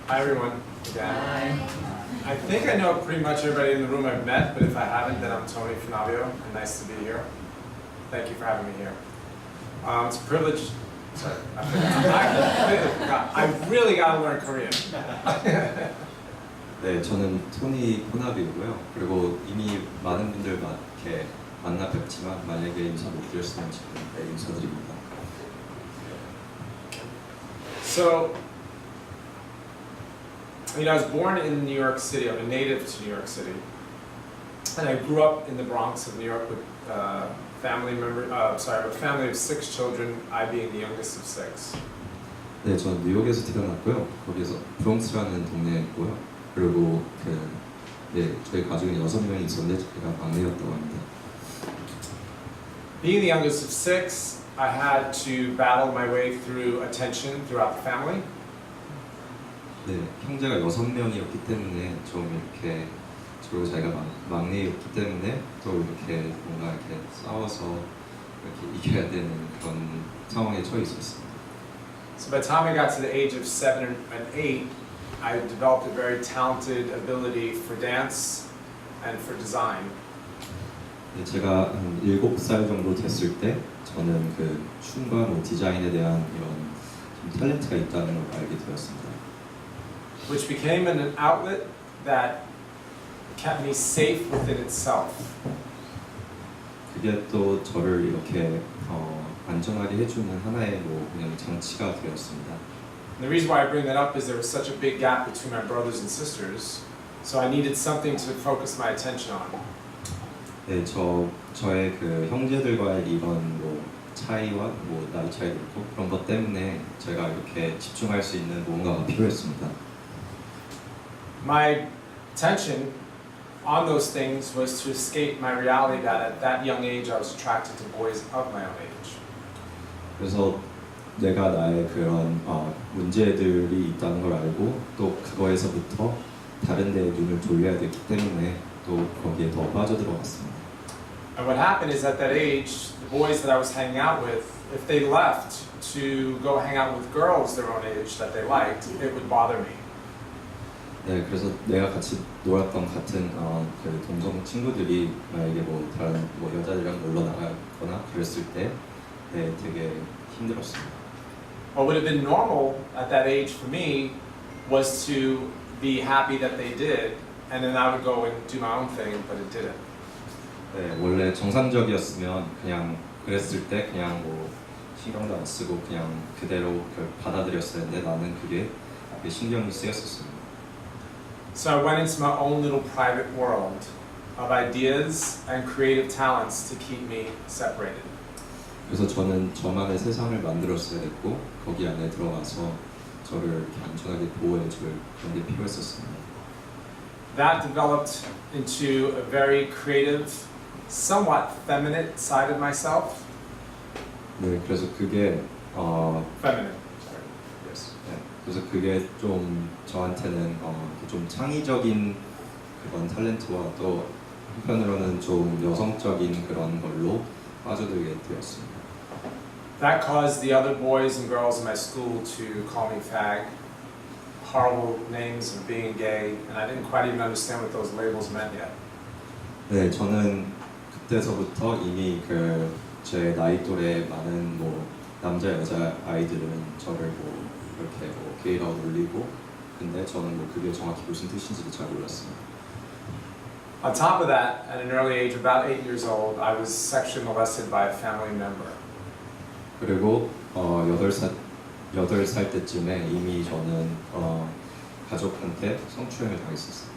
Hi everyone. Again. I think I know pretty much everybody in the room I've met, but if I haven't, then I'm Tony Fornabio, and nice to be here. Thank you for having me here. It's a privilege. Sorry, I really got to learn Korean. 네, 저는 토니 포나비고요. 그리고 이미 많은 분들 이렇게 만나 뵙지만 만약에 인사 못 드렸으면 지금 네, 인사드립니다. So, I was born in New York City. I'm a native to New York City, and I grew up in the Bronx of New York with a family of 6 children. I being the youngest of 6. 네, 저는 뉴욕에서 태어났고요. 거기서 브롱스라는 동네에 있고요. 그리고 저희 가족은 6명이 있었는데 제가 막내였다고 합니다. Being the youngest of 6, I had to battle my way through attention throughout the family. 네, 형제가 6명이었기 때문에 좀 이렇게 그리고 제가 막내였기 때문에 또 이렇게 뭔가 이렇게 싸워서 이렇게 이겨야 되는 그런 상황에 처해 있었습니다. So by the time I got to the age of 7 and 8, I developed a very talented ability for dance and for design. 네, 제가 한 7살 정도 됐을 때 저는 그 춤과 디자인에 대한 이런 좀 탤런트가 있다는 걸 알게 되었습니다. Which became an outlet that kept me safe within itself. 그게 또 저를 이렇게 안전하게 해주는 하나의 그냥 장치가 되었습니다. And the reason why I bring that up is there was such a big gap between my brothers and sisters, so I needed something to focus my attention on. 네, 저의 그 형제들과의 이런 차이와 나이 차이도 있고 그런 것 때문에 제가 이렇게 집중할 수 있는 뭔가가 필요했습니다. My attention on those things was to escape my reality that at that young age I was attracted to boys of my own age. 그래서 내가 나의 그런 문제들이 있다는 걸 알고 또 그거에서부터 다른 데에 눈을 돌려야 되기 때문에 또 거기에 더 빠져들어갔습니다. And what happened is at that age, the boys that I was hanging out with, if they left to go hang out with girls their own age that they liked, it would bother me. 네, 그래서 내가 같이 놀았던 같은 그 동성 친구들이 만약에 다른 여자들이랑 놀러 나가거나 그랬을 때 되게 힘들었습니다. What would have been normal at that age for me was to be happy that they did, and then I would go and do my own thing, but it didn't. 네, 원래 정상적이었으면 그냥 그랬을 때 그냥 신경도 안 쓰고 그냥 그대로 받아들였어야 했는데 나는 그게 신경이 쓰였었습니다. So I went into my own little private world of ideas and creative talents to keep me separated. 그래서 저는 저만의 세상을 만들었어야 했고 거기 안에 들어가서 저를 이렇게 안전하게 보호해줄 그런 게 필요했었습니다. That developed into a very creative, somewhat feminine side of myself. 네, 그래서 그게 Feminine. Sorry. Yes. 네, 그래서 그게 좀 저한테는 좀 창의적인 그런 탤런트와 또 한편으로는 좀 여성적인 그런 걸로 빠져들게 되었습니다. That caused the other boys and girls in my school to call me fag, horrible names of being gay, and I didn't quite even understand what those labels meant yet. 네, 저는 그때서부터 이미 제 나이 또래 많은 남자 여자 아이들은 저를 이렇게 게이라고 놀리고 근데 저는 그게 정확히 무슨 뜻인지도 잘 몰랐습니다. On top of that, at an early age, about 8 years old, I was sexually molested by a family member. 그리고 8살 때쯤에 이미 저는 가족한테 성추행을 당했었어요.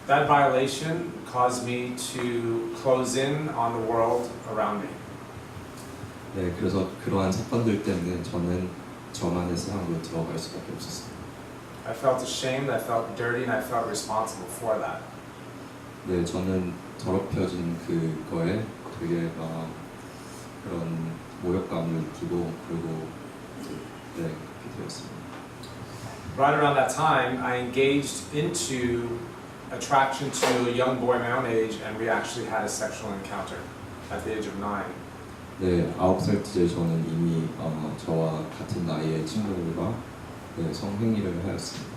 That violation caused me to close in on the world around me. 네, 그래서 그러한 사건들 때문에 저는 저만의 세상으로 들어갈 수밖에 없었어요. I felt ashamed, I felt dirty, and I felt responsible for that. 네, 저는 더럽혀진 그거에 되게 그런 모욕감을 느끼고 그리고 그렇게 되었습니다. Right around that time, I engaged into attraction to a young boy my own age, and we actually had a sexual encounter at the age of 9. 네, 9살 때 저는 이미 저와 같은 나이의 친구들과 성행위를 하였습니다.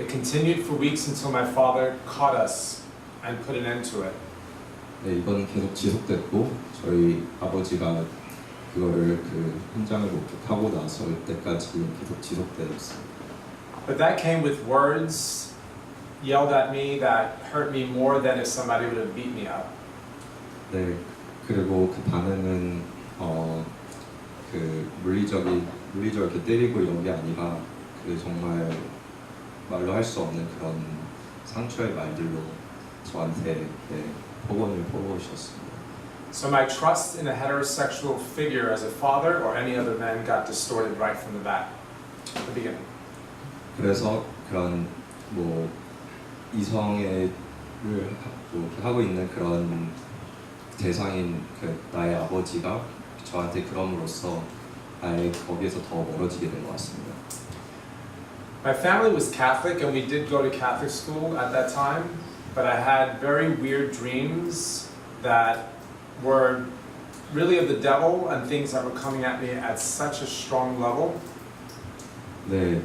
It continued for weeks until my father caught us and put an end to it. 네, 이건 계속 지속됐고 저희 아버지가 그거를 그 현장을 목격하고 나설 때까지 계속 지속되었어요. But that came with words yelled at me that hurt me more than if somebody would have beat me up. 네, 그리고 그 반응은 그 물리적으로 이렇게 때리고 이런 게 아니라 그 정말 말로 할 수 없는 그런 상처의 말들로 저한테 폭언을 퍼부으셨습니다. So my trust in a heterosexual figure as a father or any other man got distorted right from the the beginning. 그래서 그런 뭐 이성애를 이렇게 하고 있는 그런 대상인 그 나의 아버지가 저한테 그럼으로써 아예 거기에서 더 멀어지게 된 것 같습니다. My family was Catholic and we did go to Catholic school at that time, but I had very weird dreams that were really of the devil and things that were coming at me at such a strong level. 네,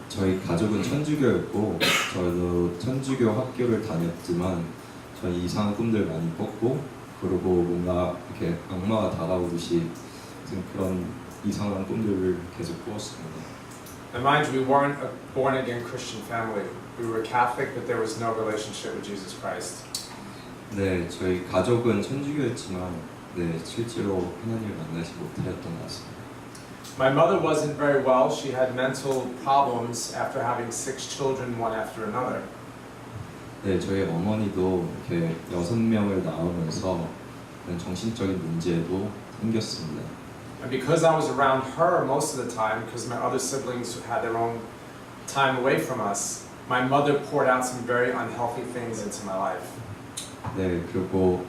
저희 가족은 천주교였고 저도 천주교 학교를 다녔지만 저희 이상한 꿈들 많이 꿨고 그리고 뭔가 이렇게 악마가 다가오듯이 그런 이상한 꿈들을 계속 꾸었습니다. And mind you, we weren't a born-again Christian family. We were Catholic, but there was no relationship with Jesus Christ. 네, 저희 가족은 천주교였지만 네, 실제로 하나님을 만나지 못하였던 것 같습니다. My mother wasn't very well. She had mental problems after having 6 children, one after another. 네, 저희 어머니도 이렇게 6명을 낳으면서 정신적인 문제도 생겼습니다. And because I was around her most of the time, because my other siblings had their own time away from us, my mother poured out some very unhealthy things into my life. 네, 그리고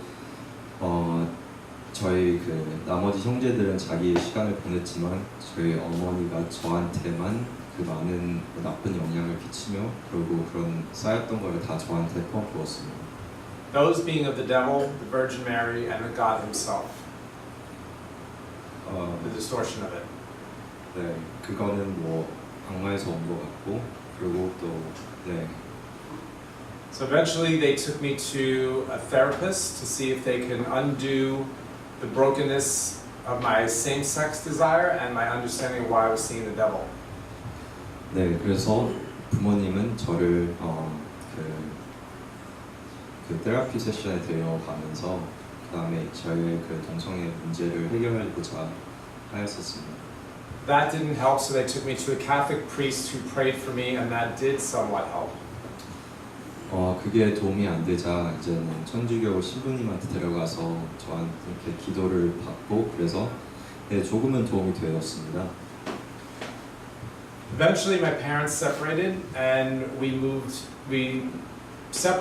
저희 그 나머지 형제들은 자기의 시간을 보냈지만 저희 어머니가 저한테만 그 많은 나쁜 영향을 끼치며 그리고 그런 쌓였던 거를 다 저한테 퍼부었습니다. Those being of the devil, the Virgin Mary, and the God Himself. The distortion of it. 네, 그거는 뭐 악마에서 온 것 같고 그리고 또 네. So eventually they took me to a therapist to see if they can undo the brokenness of my same-sex desire and my understanding of why I was seeing the devil. 네, 그래서 부모님은 저를 그 테라피 세션에 데려가면서 그 다음에 저의 그 동성애 문제를 해결하고자 하였었습니다. That didn't help, so they took me to a Catholic priest who prayed for me, and that did somewhat help. 그게 도움이 안 되자 이제는 천주교 신부님한테 데려가서 저한테 이렇게 기도를 받고 그래서 네, 조금은 도움이 되었습니다. Eventually, my parents separated, and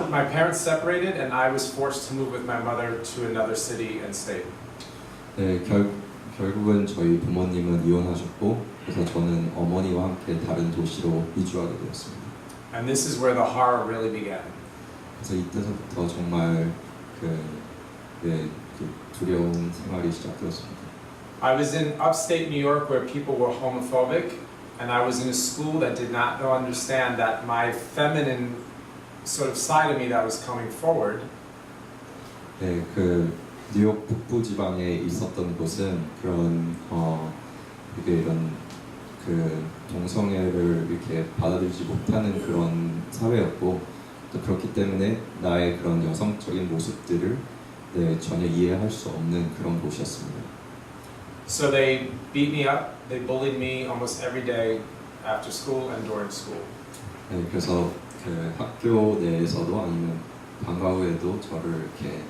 my parents separated, and I was forced to move with my mother to another city and state. 네, 결국은 저희 부모님은 이혼하셨고 그래서 저는 어머니와 함께 다른 도시로 이주하게 되었습니다. And this is where the horror really began. 그래서 이때서부터 정말 그 두려운 생활이 시작되었습니다. I was in upstate New York where people were homophobic, and I was in a school that did not understand that my feminine sort of side of me that was coming forward. 네, 그 뉴욕 북부 지방에 있었던 곳은 그런 이런 그 동성애를 이렇게 받아들이지 못하는 그런 사회였고 또 그렇기 때문에 나의 그런 여성적인 모습들을 네, 전혀 이해할 수 없는 그런 곳이었습니다. So they beat me up, they bullied me almost every day after school and during school. 네, 그래서 그 학교 내에서도 아니면 방과 후에도 저를 이렇게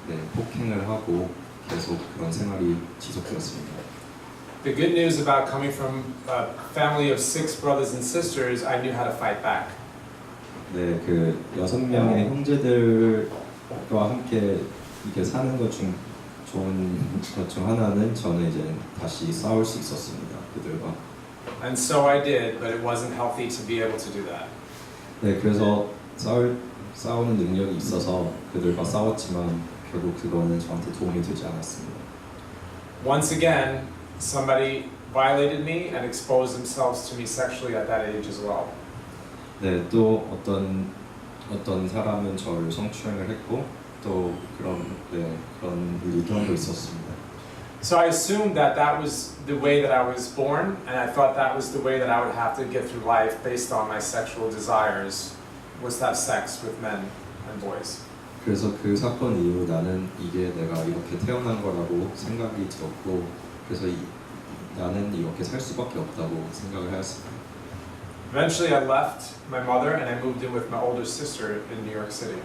네, 폭행을 하고 계속 그런 생활이 지속되었습니다. The good news about coming from a family of 6 brothers and sisters, I knew how to fight back. 네, 그 6명의 형제들과 함께 이렇게 사는 것 중 좋은 것 중 하나는 저는 이제 다시 싸울 수 있었습니다. 그들과. And so I did, but it wasn't healthy to be able to do that. 네, 그래서 싸우는 능력이 있어서 그들과 싸웠지만 결국 그거는 저한테 도움이 되지 않았습니다. Once again, somebody violated me and exposed themselves to me sexually at that age as well. 네, 또 어떤 사람은 저를 성추행을 했고 또 그런 의견도 있었습니다. So I assumed that that was the way that I was born, and I thought that was the way that I would have to get through life based on my sexual desires, was to have sex with men and boys. 그래서 그 사건 이후 나는 이게 내가 이렇게 태어난 거라고 생각이 들었고 그래서 나는 이렇게 살 수밖에 없다고 생각을 하였습니다. Eventually I left my mother and I moved in with my older sister in New York City.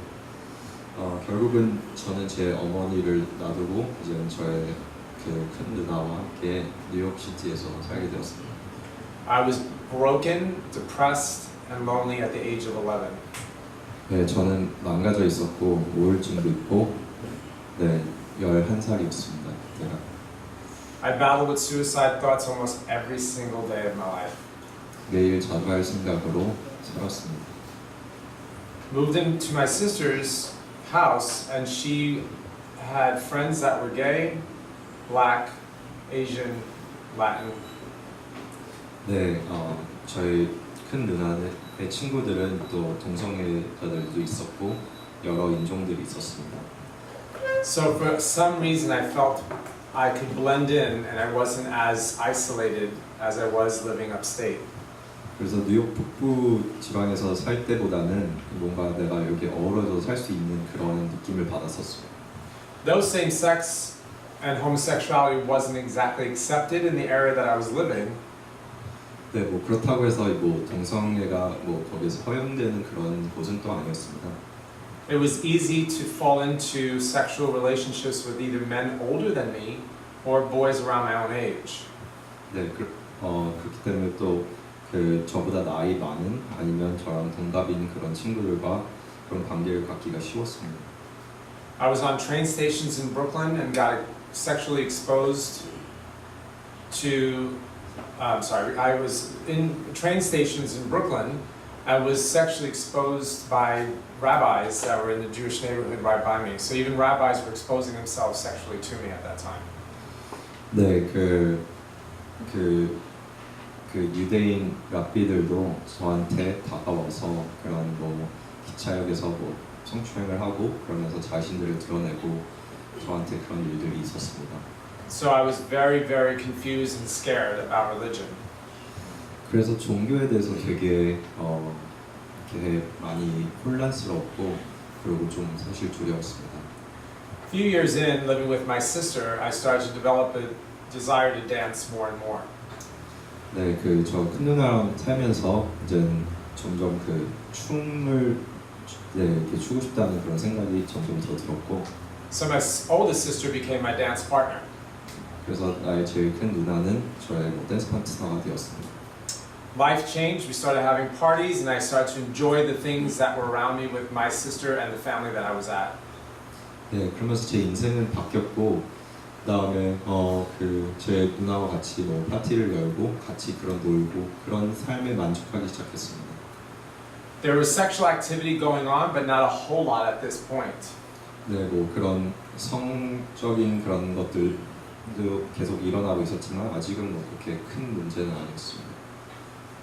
결국은 저는 제 어머니를 놔두고 이제 저의 그 큰 누나와 함께 뉴욕시티에서 살게 되었습니다. I was broken, depressed, and lonely at the age of 11. 네, 저는 망가져 있었고 우울증도 있고 11살이었습니다. 그때가. I battled with suicide thoughts almost every single day of my life. 매일 자살할 생각으로 살았습니다. Moved into my sister's house and she had friends that were gay, black, Asian, Latin. 네, 저희 큰 누나의 친구들은 또 동성애자들도 있었고 여러 인종들이 있었습니다. So for some reason I felt I could blend in and I wasn't as isolated as I was living upstate. 그래서 뉴욕 북부 지방에서 살 때보다는 뭔가 내가 여기 어우러져 살 수 있는 그런 느낌을 받았었어요. Though same-sex and homosexuality wasn't exactly accepted in the area that I was living, 네, 뭐 그렇다고 해서 뭐 동성애가 뭐 거기서 허용되는 그런 곳은 또 아니었습니다. it was easy to fall into sexual relationships with either men older than me or boys around my own age. 네, 그렇기 때문에 또 그 저보다 나이 많은 아니면 저랑 동갑인 그런 친구들과 그런 관계를 갖기가 쉬웠습니다. I was on train stations in Brooklyn and got sexually exposed to. I was in train stations in Brooklyn. I was sexually exposed by rabbis that were in the Jewish neighborhood right by me. So even rabbis were exposing themselves sexually to me at that time. 네, 그 유대인 랍비들도 저한테 다가와서 그런 뭐 기차역에서 뭐 성추행을 하고 그러면서 자신들을 드러내고 저한테 그런 일들이 있었습니다. So I was very, very confused and scared about religion. 그래서 종교에 대해서 되게 이렇게 많이 혼란스럽고 그리고 좀 사실 두려웠습니다. A few years in, living with my sister, I started to develop a desire to dance more and more. 네, 그 저 큰 누나랑 살면서 이제 점점 그 춤을 이렇게 추고 싶다는 그런 생각이 점점 더 들었고. So my oldest sister became my dance partner. 그래서 나의 제일 큰 누나는 저의 댄스 파트너가 되었습니다. Life changed. We started having parties, and I started to enjoy the things that were around me with my sister and the family that I was at. 네, 그러면서 제 인생은 바뀌었고, 그다음에 그 제 누나와 같이 뭐 파티를 열고 같이 그런 놀고 그런 삶에 만족하기 시작했습니다. There was sexual activity going on, but not a whole lot at this point. 네, 뭐 그런 성적인 그런 것들도 계속 일어나고 있었지만 아직은 뭐 그렇게 큰 문제는 아니었습니다.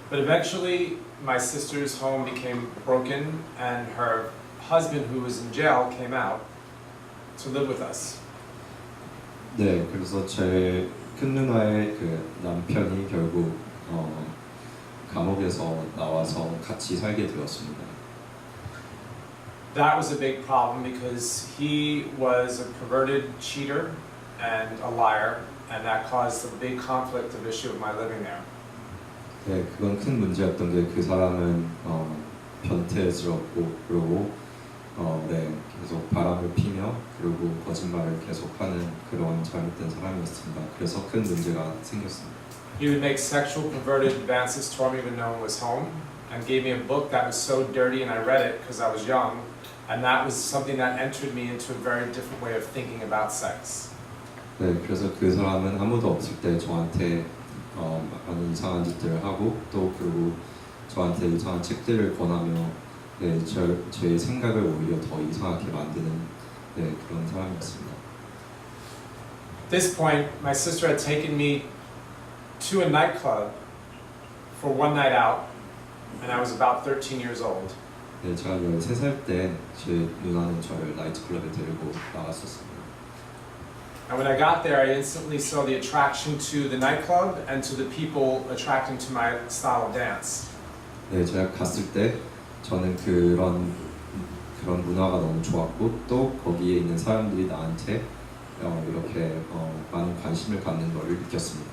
But eventually, my sister's home became broken, and her husband, who was in jail, came out to live with us. 네, 그래서 제 큰 누나의 그 남편이 결국 감옥에서 나와서 같이 살게 되었습니다. That was a big problem because he was a perverted cheater and a liar, and that caused a big conflict of issue of my living there. 네, 그건 큰 문제였던 게 그 사람은 변태스럽고 그리고 계속 바람을 피며 그리고 거짓말을 계속하는 그런 잘못된 사람이었습니다. 그래서 큰 문제가 생겼습니다. He would make sexual perverted advances toward me when no one was home, and gave me a book that was so dirty, and I read it because I was young, and that was something that entered me into a very different way of thinking about sex. 네, 그래서 그 사람은 아무도 없을 때 저한테 많은 이상한 짓들을 하고 또 그리고 저한테 이상한 책들을 권하며 제 생각을 오히려 더 이상하게 만드는 그런 사람이었습니다. At this point, my sister had taken me to a nightclub for one night out, and I was about 13 years old. 네, 제가 13살 때 제 누나는 저를 나이트클럽에 데리고 나갔었습니다. And when I got there, I instantly saw the attraction to the nightclub and to the people attracting to my style of dance. 네, 제가 갔을 때 저는 그런 문화가 너무 좋았고 또 거기에 있는 사람들이 나한테 이렇게 많은 관심을 갖는 것을 느꼈습니다.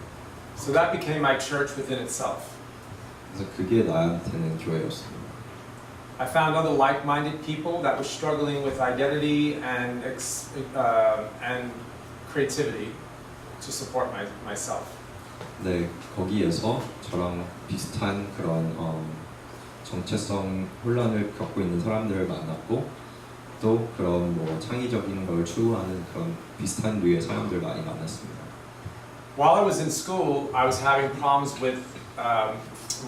So that became my church within itself. 그래서 그게 나한테는 교회였습니다. I found other like-minded people that were struggling with identity and creativity to support myself. 네, 거기에서 저랑 비슷한 그런 정체성 혼란을 겪고 있는 사람들을 만났고 또 그런 뭐 창의적인 걸 추구하는 그런 비슷한 류의 사람들 많이 만났습니다. While I was in school, I was having problems with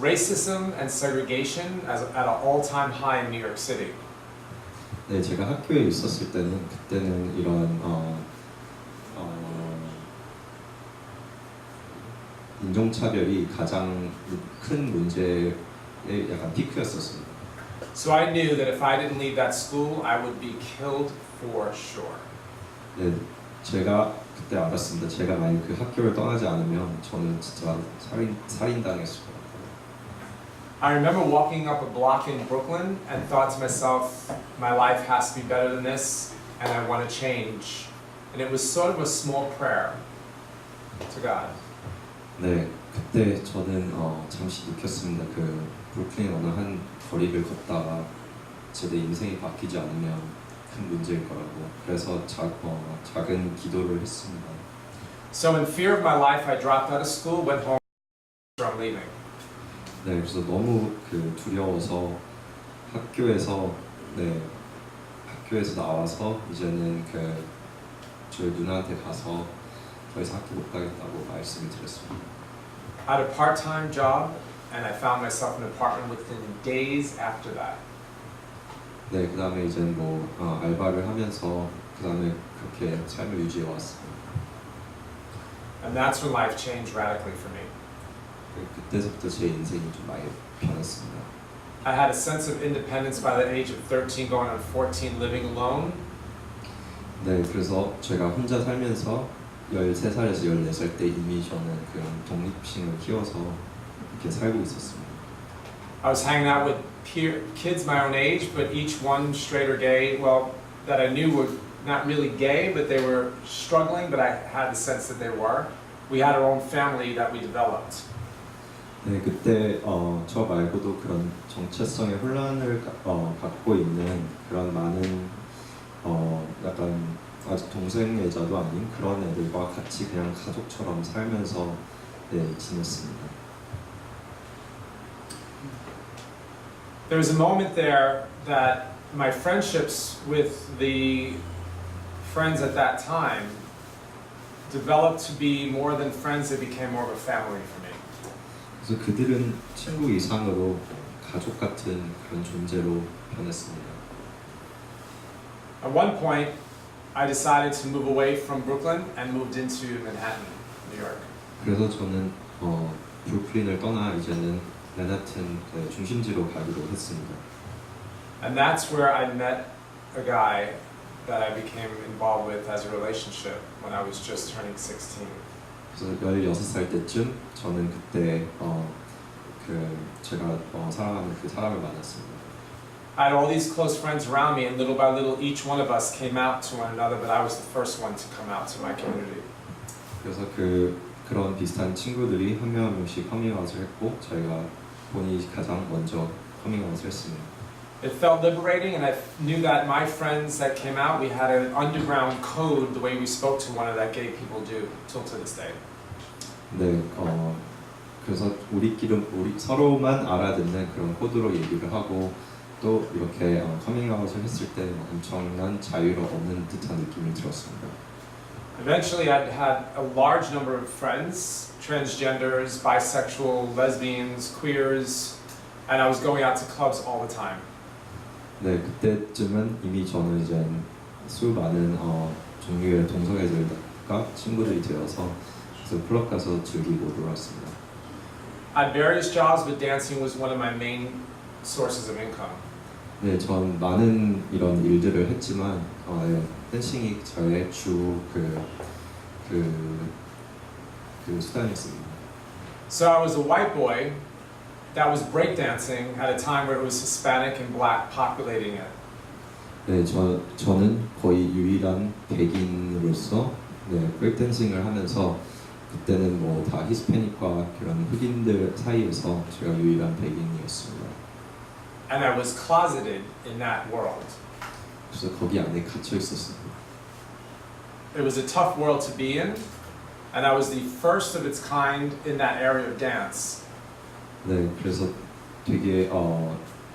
racism and segregation at an all-time high in New York City. 네, 제가 학교에 있었을 때는 그때는 이런 인종차별이 가장 큰 문제의 약간 피크였었습니다. So I knew that if I didn't leave that school, I would be killed for sure. 네, 제가 그때 알았습니다. 제가 만약 그 학교를 떠나지 않으면 저는 진짜 살인당했을 것 같아요. I remember walking up a block in Brooklyn and thought to myself, my life has to be better than this, and I want to change. And it was sort of a small prayer to God. 네, 그때 저는 잠시 느꼈습니다. 그 브루클린 어느 한 거리를 걷다가 제 인생이 바뀌지 않으면 큰 문제일 거라고. 그래서 작은 기도를 했습니다. So in fear of my life, I dropped out of school, went home, I'm leaving. 네, 그래서 너무 두려워서 학교에서 나와서 이제는 저희 누나한테 가서 더 이상 학교 못 가겠다고 말씀을 드렸습니다. I had a part-time job, and I found myself in an apartment within days after that. 네, 그 다음에 이제 뭐 알바를 하면서 그 다음에 그렇게 삶을 유지해 왔습니다. And that's when life changed radically for me. 그때부터 제 인생이 좀 많이 변했습니다. I had a sense of independence by the age of 13, going on 14, living alone. 네, 그래서 제가 혼자 살면서 13살에서 14살 때 이미 저는 그런 독립심을 키워서 이렇게 살고 있었습니다. I was hanging out with kids my own age, but each one straight or gay, well, that I knew were not really gay, but they were struggling, but I had the sense that they were. We had our own family that we developed. 네, 그때 저 말고도 그런 정체성의 혼란을 갖고 있는 그런 많은 약간 아직 동생애자도 아닌 그런 애들과 같이 그냥 가족처럼 살면서 지냈습니다. There was a moment there that my friendships with the friends at that time developed to be more than friends, they became more of a family for me. 그래서 그들은 친구 이상으로 가족 같은 그런 존재로 변했습니다. At one point, I decided to move away from Brooklyn and moved into Manhattan, New York. 그래서 저는 브루클린을 떠나 이제는 맨하튼 중심지로 가기로 했습니다. And that's where I met a guy that I became involved with as a relationship when I was just turning 16. 그래서 16살 때쯤 저는 그때 제가 사랑하는 그 사람을 만났습니다. I had all these close friends around me, and little by little, each one of us came out to one another, but I was the first one to come out to my community. 그래서 그런 비슷한 친구들이 한 명씩 커밍아웃을 했고 저희가 본인이 가장 먼저 커밍아웃을 했습니다. It felt liberating, and I knew that my friends that came out, we had an underground code the way we spoke to one another that gay people do till to this day. 네, 그래서 우리 서로만 알아듣는 그런 코드로 얘기를 하고 또 이렇게 커밍아웃을 했을 때 엄청난 자유를 얻는 듯한 느낌이 들었습니다. Eventually, I had a large number of friends, transgenders, bisexual, lesbians, queers, and I was going out to clubs all the time. 네, 그때쯤은 이미 저는 이제 수많은 종류의 동성애들과 친구들이 되어서 그래서 클럽 가서 즐기고 놀았습니다. I had various jobs, but dancing was one of my main sources of income. 네, 전 많은 이런 일들을 했지만 네, 댄싱이 저의 그 수단이었습니다. So I was a white boy that was breakdancing at a time where it was Hispanic and black populating it. 네, 저는 거의 유일한 백인으로서 네, 브레이크댄싱을 하면서 그때는 뭐 다 히스패닉과 그런 흑인들 사이에서 제가 유일한 백인이었습니다. And I was closeted in that world. 그래서 거기 안에 갇혀 있었습니다. It was a tough world to be in, and I was the first of its kind in that area of dance. 네, 그래서 되게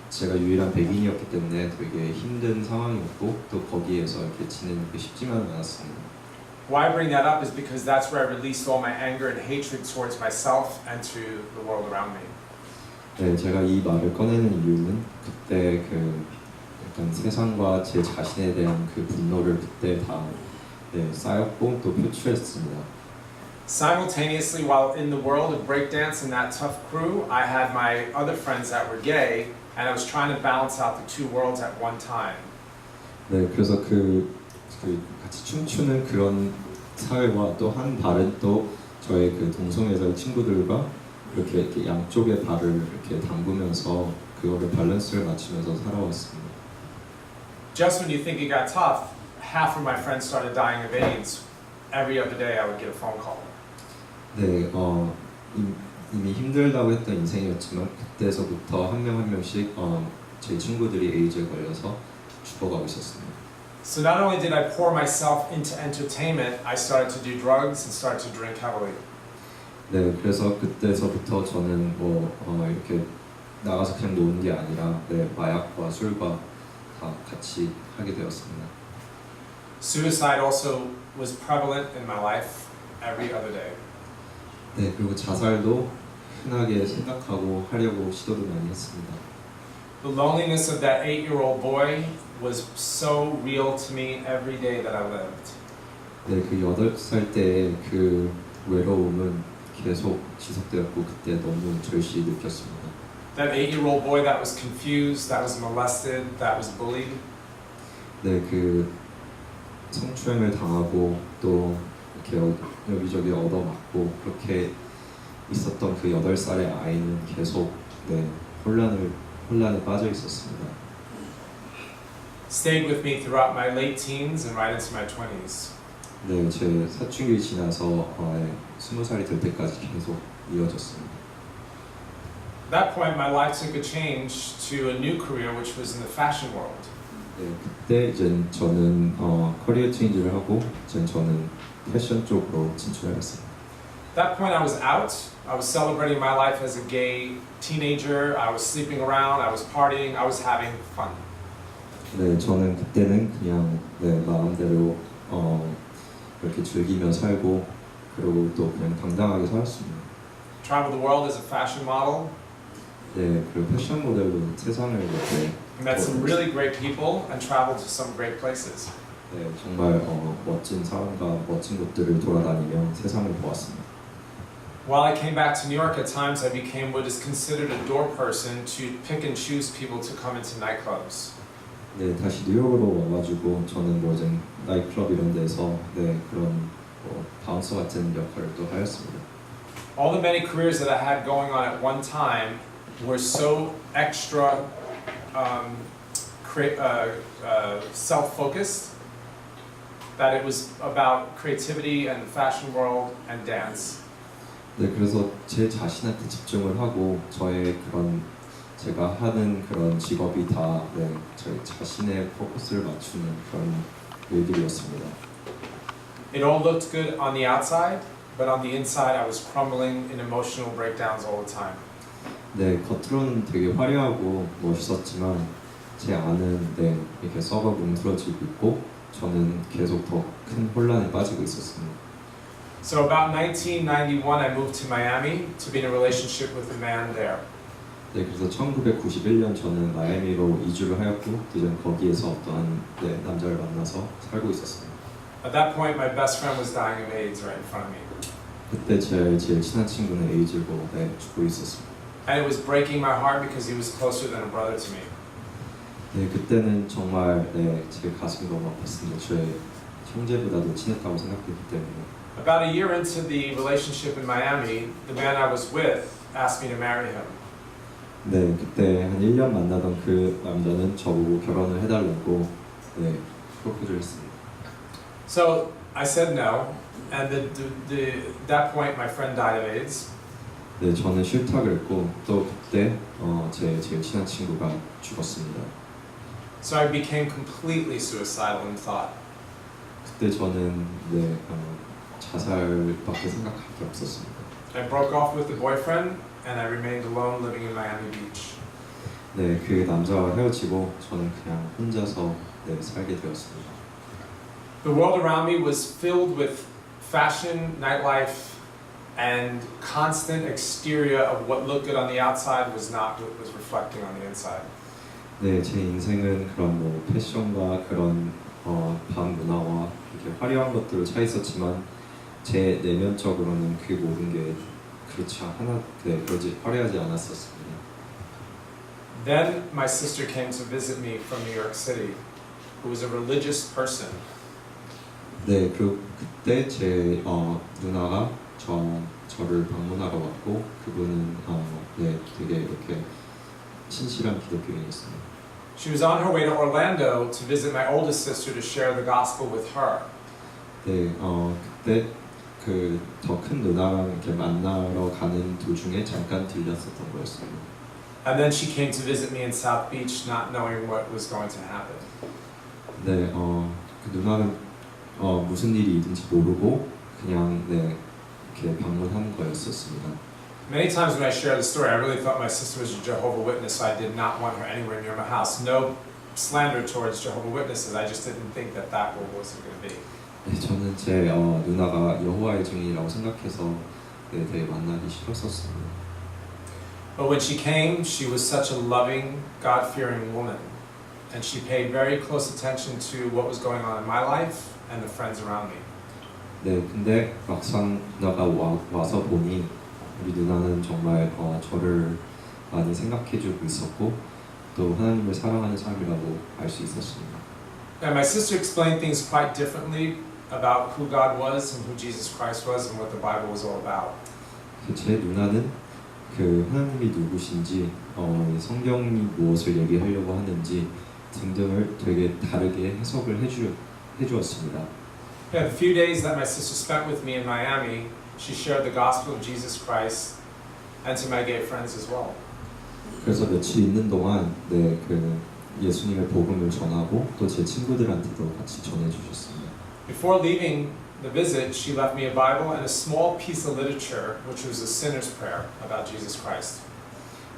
제가 유일한 백인이었기 때문에 되게 힘든 상황이었고 또 거기에서 이렇게 지내는 게 쉽지만은 않았습니다. Why I bring that up is because that's where I released all my anger and hatred towards myself and to the world around me. 네, 제가 이 말을 꺼내는 이유는 그때 그 약간 세상과 제 자신에 대한 그 분노를 그때 다 네, 쌓였고 또 표출했습니다. Simultaneously, while in the world of breakdance and that tough crew, I had my other friends that were gay, and I was trying to balance out the two worlds at one time. 네, 그래서 그 같이 춤추는 그런 사회와 또 한 발은 또 저의 그 동성애자 친구들과 이렇게 양쪽의 발을 이렇게 담그면서 그거를 밸런스를 맞추면서 살아왔습니다. Just when you think it got tough, half of my friends started dying of AIDS. Every other day, I would get a phone call. 네, 이미 힘들다고 했던 인생이었지만 그때서부터 한 명 한 명씩 제 친구들이 에이즈에 걸려서 죽어가고 있었습니다. So not only did I pour myself into entertainment, I started to do drugs and started to drink heavily. 네, 그래서 그때서부터 저는 이렇게 나가서 그냥 노는 게 아니라 네, 마약과 술과 다 같이 하게 되었습니다. Suicide also was prevalent in my life every other day. 네, 그리고 자살도 흔하게 생각하고 하려고 시도도 많이 했습니다. The loneliness of that 8-year-old boy was so real to me every day that I lived. 네, 그 8살 때의 그 외로움은 계속 지속되었고 그때 너무 절실히 느꼈습니다. That 8-year-old boy that was confused, that was molested, that was bullied. 네, 그 성추행을 당하고 또 이렇게 여기저기 얻어맞고 그렇게 있었던 그 8살의 아이는 계속 네, 혼란에 빠져 있었습니다. Stayed with me throughout my late teens and right into my 20s. 네, 제 사춘기 지나서 20살이 될 때까지 계속 이어졌습니다. At that point, my life took a change to a new career, which was in the fashion world. 네, 그때 이제 저는 커리어 체인지를 하고 저는 패션 쪽으로 진출했습니다. At that point, I was out. I was celebrating my life as a gay teenager. I was sleeping around. I was partying. I was having fun. 네, 저는 그때는 그냥 네, 마음대로 이렇게 즐기며 살고 그리고 또 그냥 당당하게 살았습니다. Traveled the world as a fashion model. 네, 그리고 패션 모델로 세상을 이렇게 Met some really great people and traveled to some great places. 네, 정말 멋진 사람과 멋진 곳들을 돌아다니며 세상을 보았습니다. While I came back to New York, at times I became what is considered a door person to pick and choose people to come into nightclubs. 네, 다시 뉴욕으로 와가지고 저는 뭐 이제 나이트클럽 이런 데서 네, 그런 바운서 같은 역할을 또 하였습니다. All the many careers that I had going on at one time were so extra self-focused that it was about creativity and the fashion world and dance. 네, 그래서 제 자신한테 집중을 하고 저의 그런 제가 하는 그런 직업이 다 네, 제 자신의 포커스를 맞추는 그런 일들이었습니다. It all looked good on the outside, but on the inside I was crumbling in emotional breakdowns all the time. 네, 겉으로는 되게 화려하고 멋있었지만 제 안은 네, 이렇게 썩어 뭉클어지고 있고 저는 계속 더 큰 혼란에 빠지고 있었습니다. So about 1991, I moved to Miami to be in a relationship with a man there. 네, 그래서 1991년 저는 마이애미로 이주를 하였고 이제 거기에서 어떠한 네, 남자를 만나서 살고 있었습니다. At that point, my best friend was dying of AIDS right in front of me. 그때 제일 친한 친구는 에이즈로 죽고 있었습니다. And it was breaking my heart because he was closer than a brother to me. 네, 그때는 정말 제 가슴이 너무 아팠습니다. 제 형제보다도 친했다고 생각했기 때문에. About a year into the relationship in Miami, the man I was with asked me to marry him. 네, 그때 한 1년 만나던 그 남자는 저보고 결혼을 해달라고 프로포즈를 했습니다. So I said no, and that point my friend died of AIDS. 네, 저는 싫다 그랬고 또 그때 제 제일 친한 친구가 죽었습니다. So I became completely suicidal in thought. 그때 저는 자살밖에 생각할 게 없었습니다. I broke off with the boyfriend, and I remained alone living in Miami Beach. 네, 그 남자와 헤어지고 저는 그냥 혼자서 살게 되었습니다. The world around me was filled with fashion, nightlife, and constant exterior of what looked good on the outside was not what was reflecting on the inside. 네, 제 인생은 그런 뭐 패션과 그런 밤 문화와 이렇게 화려한 것들로 차 있었지만 제 내면적으로는 그 모든 게 그렇지 화려하지 않았었습니다. Then my sister came to visit me from New York City, who was a religious person. 네, 그때 제 누나가 저를 방문하러 왔고 그분은 되게 이렇게 신실한 기독교인이었습니다. She was on her way to Orlando to visit my oldest sister to share the gospel with her. 네, 그때 그 더 큰 누나랑 이렇게 만나러 가는 도중에 잠깐 들렸었던 거였어요. And then she came to visit me in South Beach, not knowing what was going to happen. 네, 그 누나는 무슨 일이 있는지 모르고 그냥 이렇게 방문한 거였었습니다. Many times when I share the story, I really thought my sister was a Jehovah's Witness, so I did not want her anywhere near my house. No slander towards Jehovah's Witnesses. I just didn't think that was going to be. 네, 저는 제 누나가 여호와의 증인이라고 생각해서 되게 만나기 싫었었습니다. But when she came, she was such a loving, God-fearing woman, and she paid very close attention to what was going on in my life and the friends around me. 네, 근데 막상 누나가 와서 보니 우리 누나는 정말 저를 많이 생각해주고 있었고 또 하나님을 사랑하는 사람이라고 알 수 있었습니다. And my sister explained things quite differently about who God was and who Jesus Christ was and what the Bible was all about. 제 누나는 그 하나님이 누구신지 성경이 무엇을 얘기하려고 하는지 등등을 되게 다르게 해석을 해주었습니다. Yeah, the few days that my sister spent with me in Miami, she shared the gospel of Jesus Christ and to my gay friends as well. 그래서 며칠 있는 동안 그 예수님의 복음을 전하고 또 제 친구들한테도 같이 전해주셨습니다. Before leaving the visit, she left me a Bible and a small piece of literature, which was a sinner's prayer about Jesus Christ.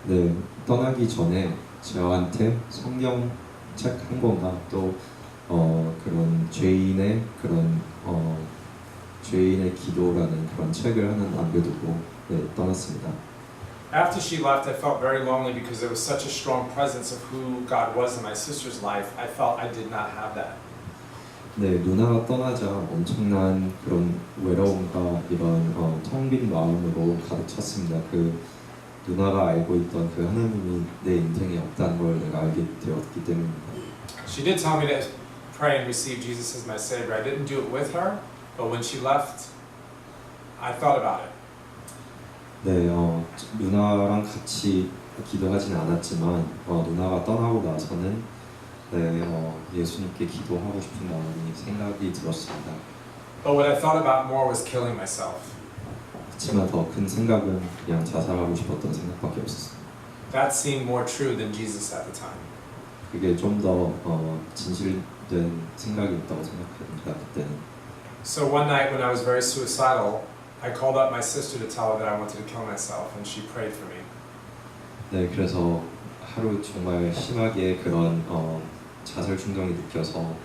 네, 떠나기 전에 저한테 성경 책 한 권과 또 그런 죄인의 기도라는 그런 책을 하나 남겨두고 떠났습니다. After she left, I felt very lonely because there was such a strong presence of who God was in my sister's life. I felt I did not have that. 네, 누나가 떠나자 엄청난 그런 외로움과 이런 텅 빈 마음으로 가득 찼습니다. 그 누나가 알고 있던 그 하나님이 내 인생에 없다는 걸 내가 알게 되었기 때문입니다. She did tell me to pray and receive Jesus as my Savior. I didn't do it with her, but when she left, I thought about it. 네, 누나랑 같이 기도하지는 않았지만 누나가 떠나고 나서는 예수님께 기도하고 싶은 마음이 생각이 들었습니다. But what I thought about more was killing myself. 그렇지만 더 큰 생각은 그냥 자살하고 싶었던 생각밖에 없었습니다. That seemed more true than Jesus at the time. 그게 좀 더 진실된 생각이었다고 생각합니다. 그때는. So one night when I was very suicidal, I called up my sister to tell her that I wanted to kill myself, and she prayed for me. 네, 그래서 하루 정말 심하게 그런 자살 충동이 느껴서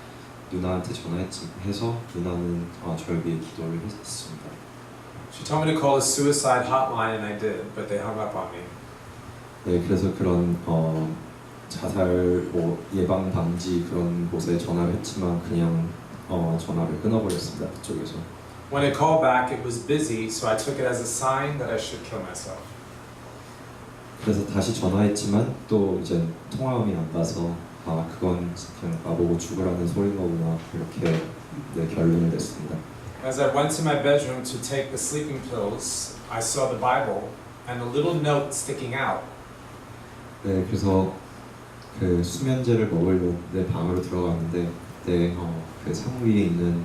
누나한테 전화해서 누나는 저를 위해 기도를 했습니다. She told me to call a suicide hotline, and I did, but they hung up on me. 네, 그래서 그런 자살 예방 방지 그런 곳에 전화를 했지만 그냥 전화를 끊어버렸습니다. 그쪽에서. When it called back, it was busy, so I took it as a sign that I should kill myself. 그래서 다시 전화했지만 또 이제 통화음이 안 가서 아 그건 그냥 나보고 죽으라는 소린 거구나 이렇게 네, 결론을 냈습니다. As I went to my bedroom to take the sleeping pills, I saw the Bible and a little note sticking out. 네, 그래서 그 수면제를 먹으려 내 방으로 들어갔는데 그때 그 상위에 있는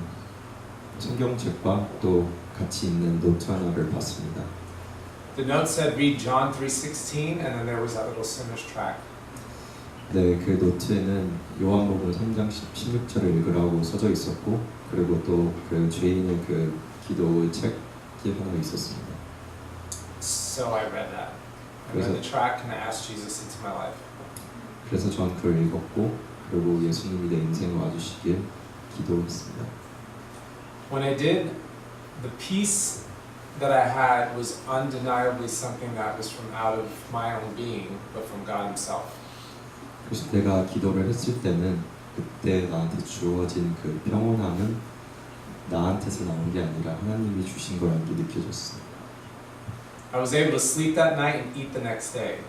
성경책과 또 같이 있는 노트 하나를 봤습니다. The note said, read John 3:16, and then there was that little sinner's track. 네, 그 노트에는 요한복음 3장 16절을 읽으라고 써져 있었고 그리고 또 그 죄인의 그 기도의 책이 하나 있었습니다. So I read that. I read the track and I asked Jesus into my life. 그래서 전 그걸 읽었고 그리고 예수님이 내 인생에 와주시길 기도했습니다. When I did, the peace that I had was undeniably something that was from out of my own being, but from God Himself. 그래서 내가 기도를 했을 때는 그때 나한테 주어진 그 평온함은 나한테서 나온 게 아니라 하나님이 주신 거라는 게 느껴졌어요. I was able to sleep that night and eat the next day.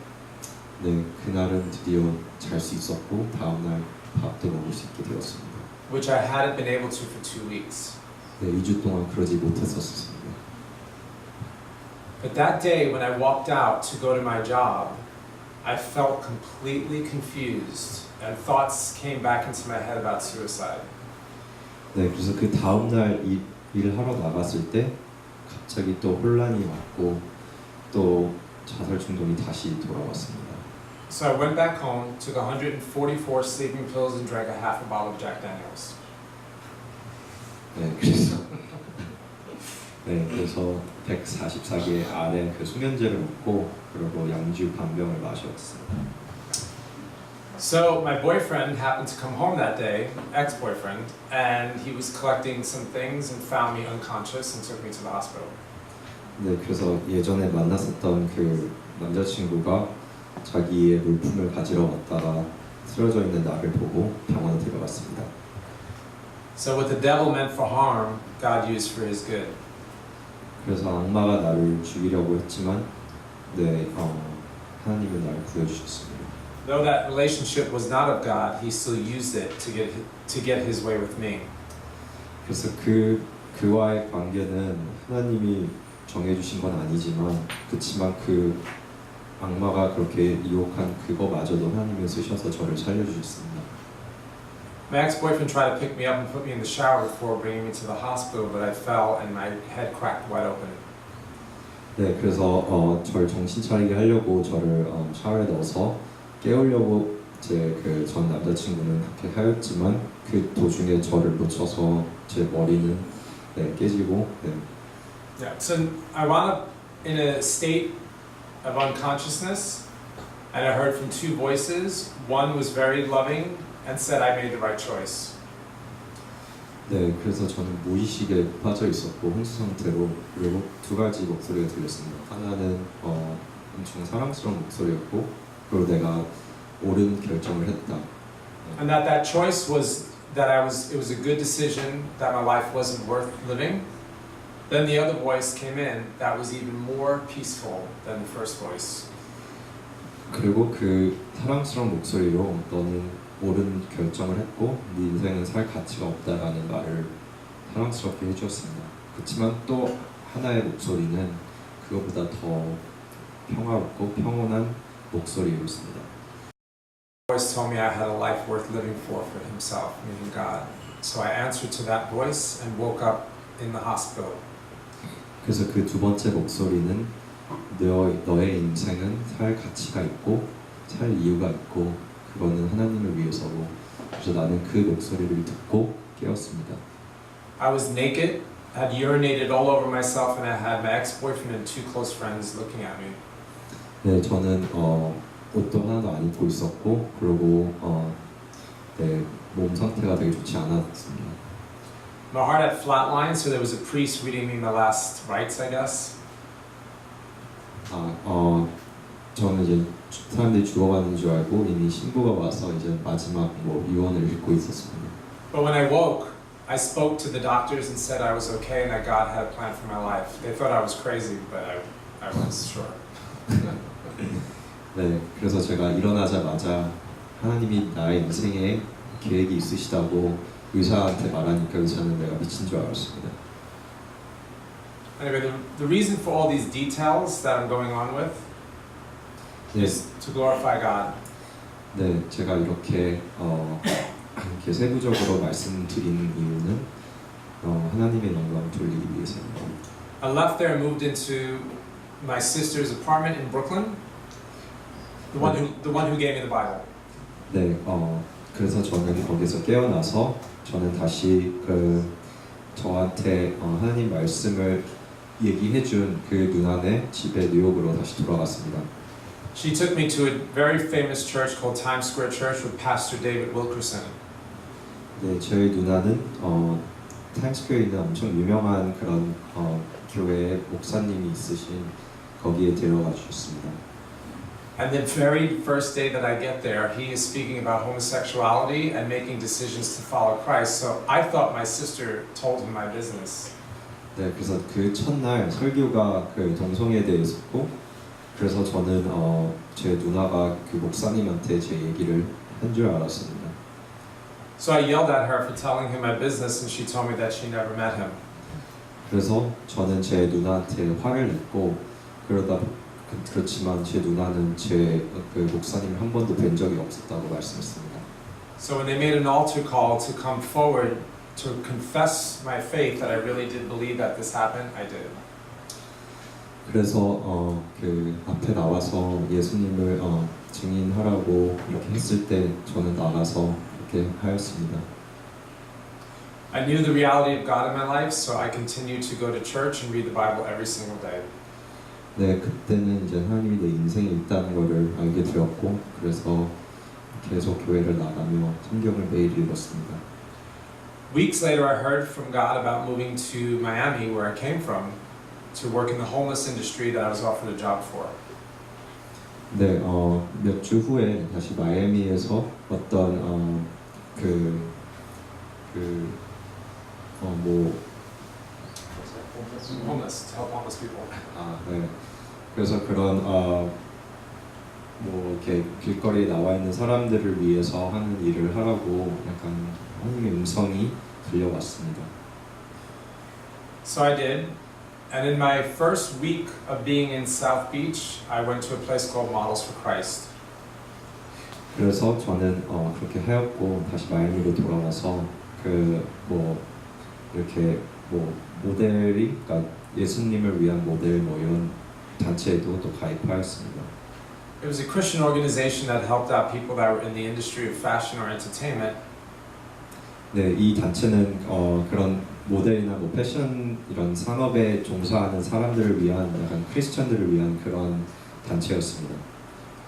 네, 그날은 드디어 잘 수 있었고 다음 날 밥도 먹을 수 있게 되었습니다. Which I hadn't been able to for 2 weeks. 네, 2주 동안 그러지 못했었습니다. But that day when I walked out to go to my job, I felt completely confused and thoughts came back into my head about suicide. 네, 그래서 그 다음 날 일을 하러 나갔을 때 갑자기 또 혼란이 왔고 또 자살 충동이 다시 돌아왔습니다. So I went back home, took 144 sleeping pills and drank a half a bottle of Jack Daniels. 네, 그래서 네, 그래서 144개 아래 그 수면제를 먹고 그리고 양주 반병을 마셨어요. So my boyfriend happened to come home that day, ex-boyfriend, and he was collecting some things and found me unconscious and took me to the hospital. 네, 그래서 예전에 만났었던 그 남자친구가 자기의 물품을 가지러 왔다가 쓰러져 있는 나를 보고 병원에 데려갔습니다. So what the devil meant for harm, God used for His good. 그래서 악마가 나를 죽이려고 했지만 네, 하나님은 나를 구해주셨습니다. Though that relationship was not of God, He still used it to get His way with me. 그래서 그와의 관계는 하나님이 정해주신 건 아니지만 그렇지만 그 악마가 그렇게 유혹한 그거마저도 하나님이 쓰셔서 저를 살려주셨습니다. My ex-boyfriend tried to pick me up and put me in the shower before bringing me to the hospital, but I fell and my head cracked wide open. 네, 그래서 저를 정신 차리게 하려고 저를 샤워에 넣어서 깨우려고 제 그 전 남자친구는 그렇게 하였지만 그 도중에 저를 놓쳐서 제 머리는 네, 깨지고 네. Yeah, so I wound up in a state of unconsciousness, and I heard from 2 voices. One was very loving and said I made the right choice. 네, 그래서 저는 무의식에 빠져 있었고 혼수 상태로 그리고 2가지 목소리가 들렸습니다. 하나는 엄청 사랑스러운 목소리였고 그리고 내가 옳은 결정을 했다. And that choice was that it was a good decision, that my life wasn't worth living. Then the other voice came in that was even more peaceful than the first voice. 그리고 그 사랑스러운 목소리로 너는 옳은 결정을 했고 네 인생은 살 가치가 없다라는 말을 사랑스럽게 해주었습니다. 그렇지만 또 하나의 목소리는 그것보다 더 평화롭고 평온한 목소리였습니다. The voice told me I had a life worth living for Himself, meaning God. So I answered to that voice and woke up in the hospital. 그래서 그 2번째 목소리는 너의 인생은 살 가치가 있고 살 이유가 있고 그거는 하나님을 위해서고 그래서 나는 그 목소리를 듣고 깨었습니다. I was naked, had urinated all over myself, and I had my ex-boyfriend and 2 close friends looking at me. 네, 저는 옷도 하나도 안 입고 있었고 그리고 네, 몸 상태가 되게 좋지 않았습니다. My heart had flatlined, so there was a priest reading me my last rites, I guess. 저는 이제 사람들이 죽어가는 줄 알고 이미 신부가 와서 이제 마지막 유언을 읽고 있었습니다. But when I woke, I spoke to the doctors and said I was okay and that God had a plan for my life. They thought I was crazy, but I was sure. 네, 그래서 제가 일어나자마자 하나님이 나의 인생에 계획이 있으시다고 의사한테 말하니까 의사는 내가 미친 줄 알았습니다. Anyway, the reason for all these details that I'm going on with 네, is to glorify God. 네, 제가 이렇게 이렇게 세부적으로 말씀드리는 이유는 하나님의 영광을 돌리기 위해서입니다. I left there and moved into my sister's apartment in Brooklyn. The one who gave me the Bible. 네, 그래서 저는 거기서 깨어나서 저는 다시 저한테 하나님 말씀을 얘기해준 그 누나네 집에 뉴욕으로 다시 돌아갔습니다. She took me to a very famous church called Times Square Church with Pastor David Wilkerson. 네, 저희 누나는 타임스퀘어에 있는 엄청 유명한 그런 교회에 목사님이 있으신 거기에 데려가 주셨습니다. And the very first day that I get there, he is speaking about homosexuality and making decisions to follow Christ. So I thought my sister told him my business. 네, 그래서 그 첫날 설교가 그 동성애에 대해서고, 그래서 저는 제 누나가 그 목사님한테 제 얘기를 한 줄 알았습니다. So I yelled at her for telling him my business, and she told me that she never met him. 그래서 저는 제 누나한테 화를 냈고, 그렇지만 제 누나는 그 목사님을 한 번도 뵌 적이 없었다고 말씀했습니다. So when they made an altar call to come forward to confess my faith that I really did believe that this happened, I did. 그래서 그 앞에 나와서 예수님을 증인하라고 이렇게 했을 때 저는 나가서 이렇게 하였습니다. I knew the reality of God in my life, so I continued to go to church and read the Bible every single day. 네, 그때는 이제 하나님이 내 인생에 있다는 것을 알게 되었고, 그래서 계속 교회를 나가며 성경을 매일 읽었습니다. Weeks later, I heard from God about moving to Miami, where I came from, to work in the homeless industry that I was offered a job for. 네, 몇 주 후에 다시 마이애미에서 어떤 Homeless, to help homeless people. 네. 그래서 그런 이렇게 길거리에 나와 있는 사람들을 위해서 하는 일을 하라고 약간 하나님의 음성이 들려왔습니다. So I did, and in my first week of being in South Beach, I went to a place called Models for Christ. 그래서 저는 그렇게 하였고 다시 마이애미로 돌아와서 이렇게 모델이, 그러니까 예수님을 위한 모델 이런 단체에도 또 가입하였습니다. It was a Christian organization that helped out people that were in the industry of fashion or entertainment. 네, 이 단체는 그런 모델이나 패션 이런 산업에 종사하는 사람들을 위한 약간 크리스천들을 위한 그런 단체였습니다.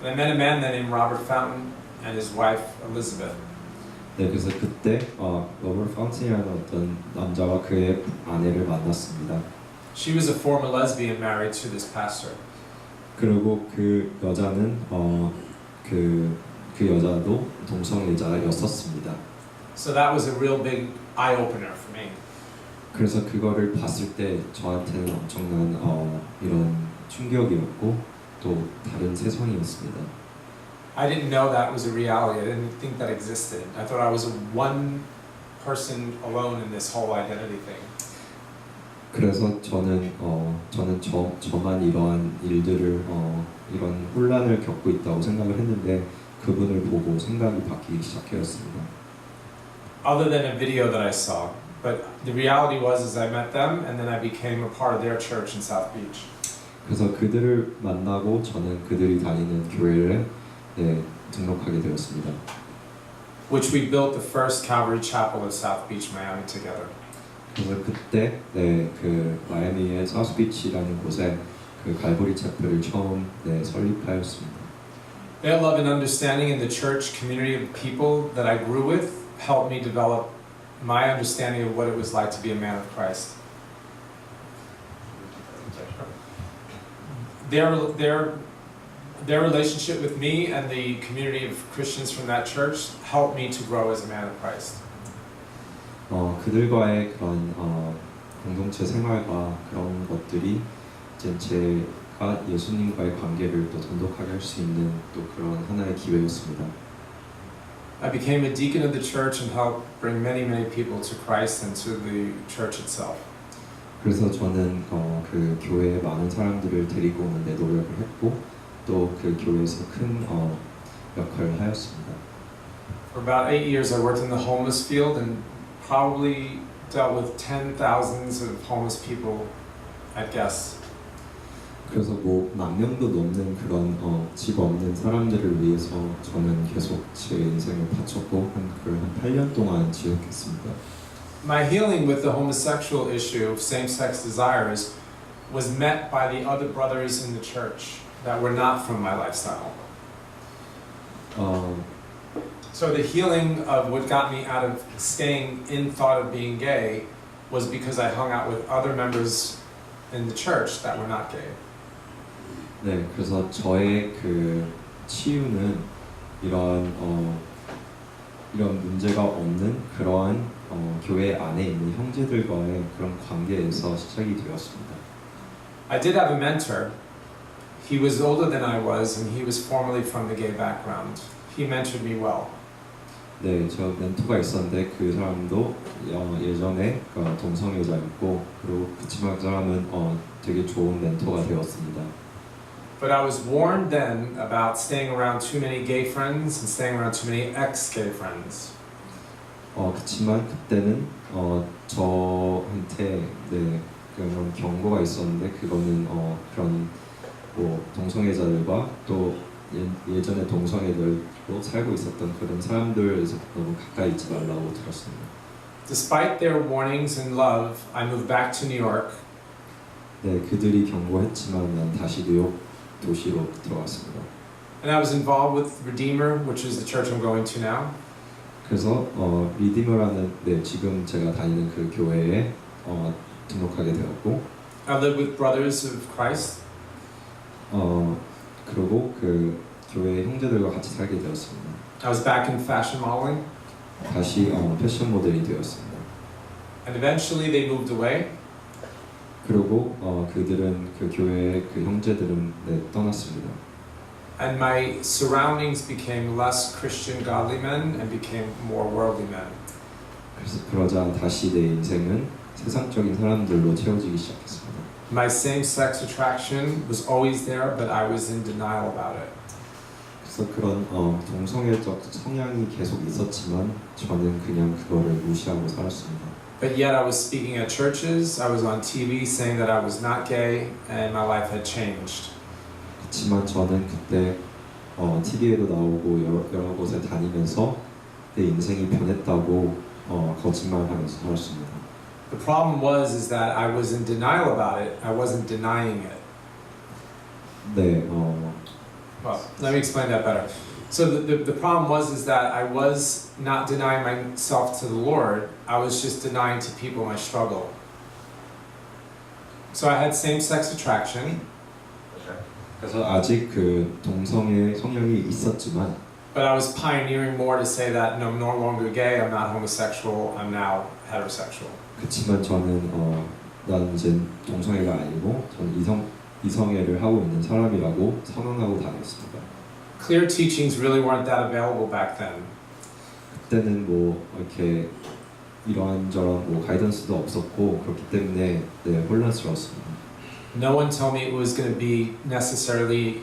And I met a man named Robert Fountain and his wife Elizabeth. 네, 그래서 그때 로버트 파운틴이라는 어떤 남자와 그의 아내를 만났습니다. She was a former lesbian married to this pastor. 그리고 그 여자는 그 여자도 동성애자였었습니다. So that was a real big eye opener for me. 그래서 그거를 봤을 때 저한테는 엄청난 이런 충격이었고 또 다른 세상이었습니다. I didn't know that was a reality. I didn't think that existed. I thought I was one person alone in this whole identity thing. 그래서 저는 저만 이러한 일들을 이런 혼란을 겪고 있다고 생각을 했는데 그분을 보고 생각이 바뀌기 시작했습니다. Other than a video that I saw, but the reality was I met them and then I became a part of their church in South Beach. 그래서 그들을 만나고 저는 그들이 다니는 교회를 등록하게 되었습니다. Which we built the first Calvary Chapel of South Beach, Miami together. 그래서 그때 그 마이애미의 사우스비치라는 곳에 그 갈보리 채플을 처음 설립하였습니다. Their love and understanding in the church community of people that I grew with helped me develop my understanding of what it was like to be a man of Christ. Their relationship with me and the community of Christians from that church helped me to grow as a man of Christ. 그들과의 그런 공동체 생활과 그런 것들이 이제 제가 예수님과의 관계를 또 돈독하게 할 수 있는 또 그런 하나의 기회였습니다. I became a deacon of the church and helped bring many people to Christ and to the church itself. 그래서 저는 그 교회에 많은 사람들을 데리고 오는 데 노력을 했고 또 그 교회에서 큰 역할을 하였습니다. For about 8 years I worked in the homeless field and probably dealt with 10,000s of homeless people, I guess. 그래서 뭐 10,000명도 넘는 그런 집 없는 사람들을 위해서 저는 계속 제 인생을 바쳤고 한 8년 동안 지속했습니다. My healing with the homosexual issue of same-sex desires was met by the other brothers in the church that were not from my lifestyle. So the healing of what got me out of staying in thought of being gay was because I hung out with other members in the church that were not gay. 네, 그래서 저의 그 치유는 이런 문제가 없는 그러한 교회 안에 있는 형제들과의 그런 관계에서 시작이 되었습니다. I did have a mentor. He was older than I was, and he was formerly from the gay background. He mentored me well. 네, 저 멘토가 있었는데 그 사람도 예전에 동성애자였고 그리고 그치만 그 사람은 되게 좋은 멘토가 되었습니다. But I was warned then about staying around too many gay friends and staying around too many ex-gay friends. 그치만 그때는 저한테 네, 그런 경고가 있었는데 그거는 그런 뭐 동성애자들과 또 예전에 동성애들로 살고 있었던 그런 사람들에서 너무 가까이 있지 말라고 들었습니다. Despite their warnings and love, I moved back to New York. 네, 그들이 경고했지만 난 다시 뉴욕 도시로 들어갔습니다. And I was involved with Redeemer, which is the church I'm going to now. 그래서 리디머라는 네, 지금 제가 다니는 그 교회에 등록하게 되었고 I lived with Brothers of Christ. 그리고 그 교회 형제들과 같이 살게 되었습니다. I was back in fashion modeling. 다시 패션 모델이 되었습니다. And eventually they moved away. 그리고 그들은 그 교회의 그 형제들은 네, 떠났습니다. And my surroundings became less Christian godly men and became more worldly men. 그래서 그러자 다시 내 인생은 세상적인 사람들로 채워지기 시작했습니다. My same-sex attraction was always there, but I was in denial about it. 그래서 그런 동성애적 성향이 계속 있었지만 저는 그냥 그거를 무시하고 살았습니다. But yet I was speaking at churches, I was on TV saying that I was not gay, and my life had changed. 그렇지만 저는 그때 TV에도 나오고 여러 곳에 다니면서 내 인생이 변했다고 거짓말하면서 살았습니다. The problem is that I was in denial about it. I wasn't denying it. 네, Well, let me explain that better. So the problem is that I was not denying myself to the Lord. I was just denying to people my struggle. So I had same-sex attraction. 그래서 아직 그 동성애 성향이 있었지만 But I was pioneering more to say that no, I'm no longer gay, I'm not homosexual, I'm now heterosexual. 그렇지만 저는 난 이제 동성애가 아니고 저는 이성애를 하고 있는 사람이라고 선언하고 다녔습니다. Clear teachings really weren't that available back then. 그때는 뭐 이렇게 이러한저런 뭐 가이던스도 없었고 그렇기 때문에 네, 혼란스러웠습니다. No one told me it was going to be necessarily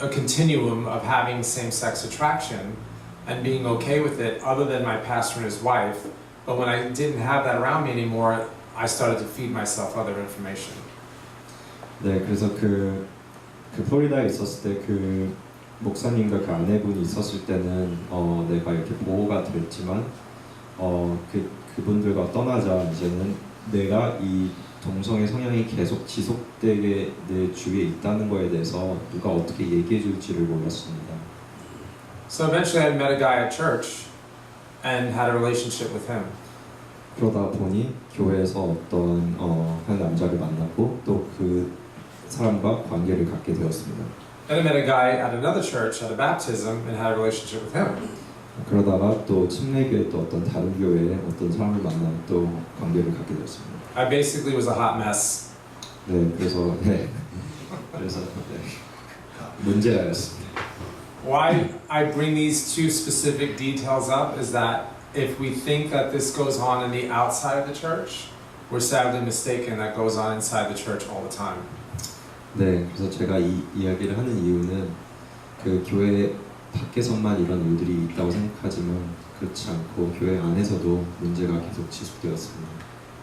a continuum of having same-sex attraction and being okay with it other than my pastor and his wife. But when I didn't have that around me anymore, I started to feed myself other information. 네, 그래서 그 플로리다에 있었을 때 그 목사님과 그 아내분이 있었을 때는 내가 이렇게 보호가 됐지만 그분들과 떠나자 이제는 내가 이 동성애 성향이 계속 지속되게 내 주위에 있다는 거에 대해서 누가 어떻게 얘기해 줄지를 몰랐습니다. So eventually I met a guy at church and had a relationship with him. 그러다 보니 교회에서 어떤 한 남자를 만났고 또 그 사람과 관계를 갖게 되었습니다. And I met a guy at another church at a baptism and had a relationship with him. 그러다가 또 침례교회 또 어떤 다른 교회에 어떤 사람을 만나 또 관계를 갖게 되었습니다. I basically was a hot mess. 네, 그래서 네, 그래서 네, 문제였습니다. Why I bring these two specific details up is that if we think that this goes on in the outside of the church, we're sadly mistaken that goes on inside the church all the time. 네, 그래서 제가 이 이야기를 하는 이유는 그 교회 밖에서만 이런 일들이 있다고 생각하지만 그렇지 않고 교회 안에서도 문제가 계속 지속되었습니다.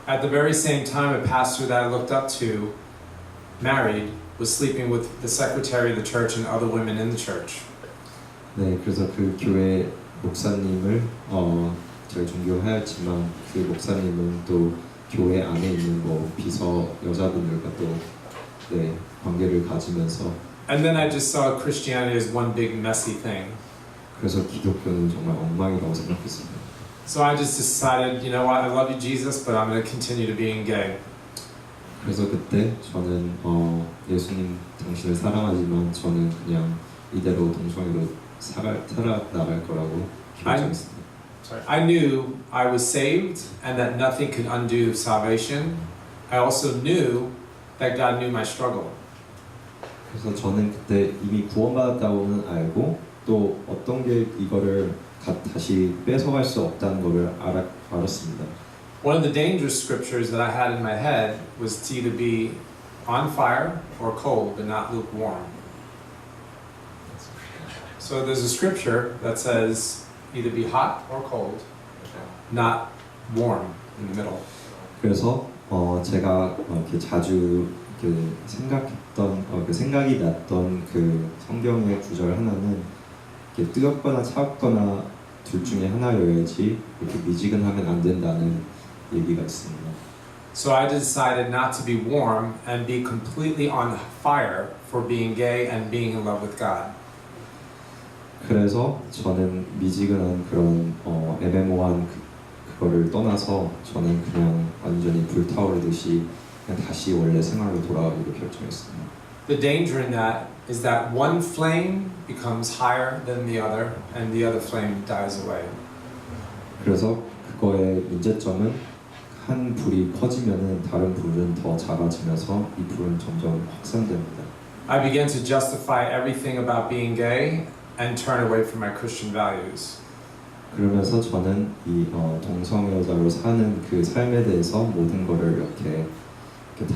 At the very same time, a pastor that I looked up to, married, was sleeping with the secretary of the church and other women in the church. 네, 그래서 그 교회 목사님을 제가 존경하였지만 그 목사님은 또 교회 안에 있는 뭐 비서 여자분들과 또 네, 관계를 가지면서 And then I just saw Christianity as one big messy thing. 그래서 기독교는 정말 엉망이라고 생각했습니다. So I just decided, you know what, I love you, Jesus, but I'm going to continue to being gay. 그래서 그때 저는 예수님 당신을 사랑하지만 저는 그냥 이대로 동성애로 살아나갈 거라고 결정했습니다. I knew I was saved and that nothing could undo salvation. I also knew that God knew my struggle. 그래서 저는 그때 이미 구원받았다고는 알고 또 어떤 게 이거를 다시 뺏어갈 수 없다는 거를 알았습니다. One of the dangerous scriptures that I had in my head was to either be on fire or cold, but not lukewarm. So there's a scripture that says either be hot or cold, not warm in the middle. 그래서 제가 이렇게 자주 생각했던 그 생각이 났던 그 성경의 구절 하나는 이렇게 뜨겁거나 차갑거나 둘 중에 하나여야지 이렇게 미지근하면 안 된다는 얘기가 있습니다. So I decided not to be warm and be completely on fire for being gay and being in love with God. 그래서 저는 미지근한 그런 애매모호한 그거를 떠나서 저는 그냥 완전히 불타오르듯이 그냥 다시 원래 생활로 돌아가기로 결정했습니다. The danger in that is that one flame becomes higher than the other and the other flame dies away. 그래서 그거의 문제점은 한 불이 커지면은 다른 불은 더 작아지면서 이 불은 점점 확산됩니다. I began to justify everything about being gay and turn away from my Christian values. 그러면서 저는 이 동성애자로 사는 그 삶에 대해서 모든 거를 이렇게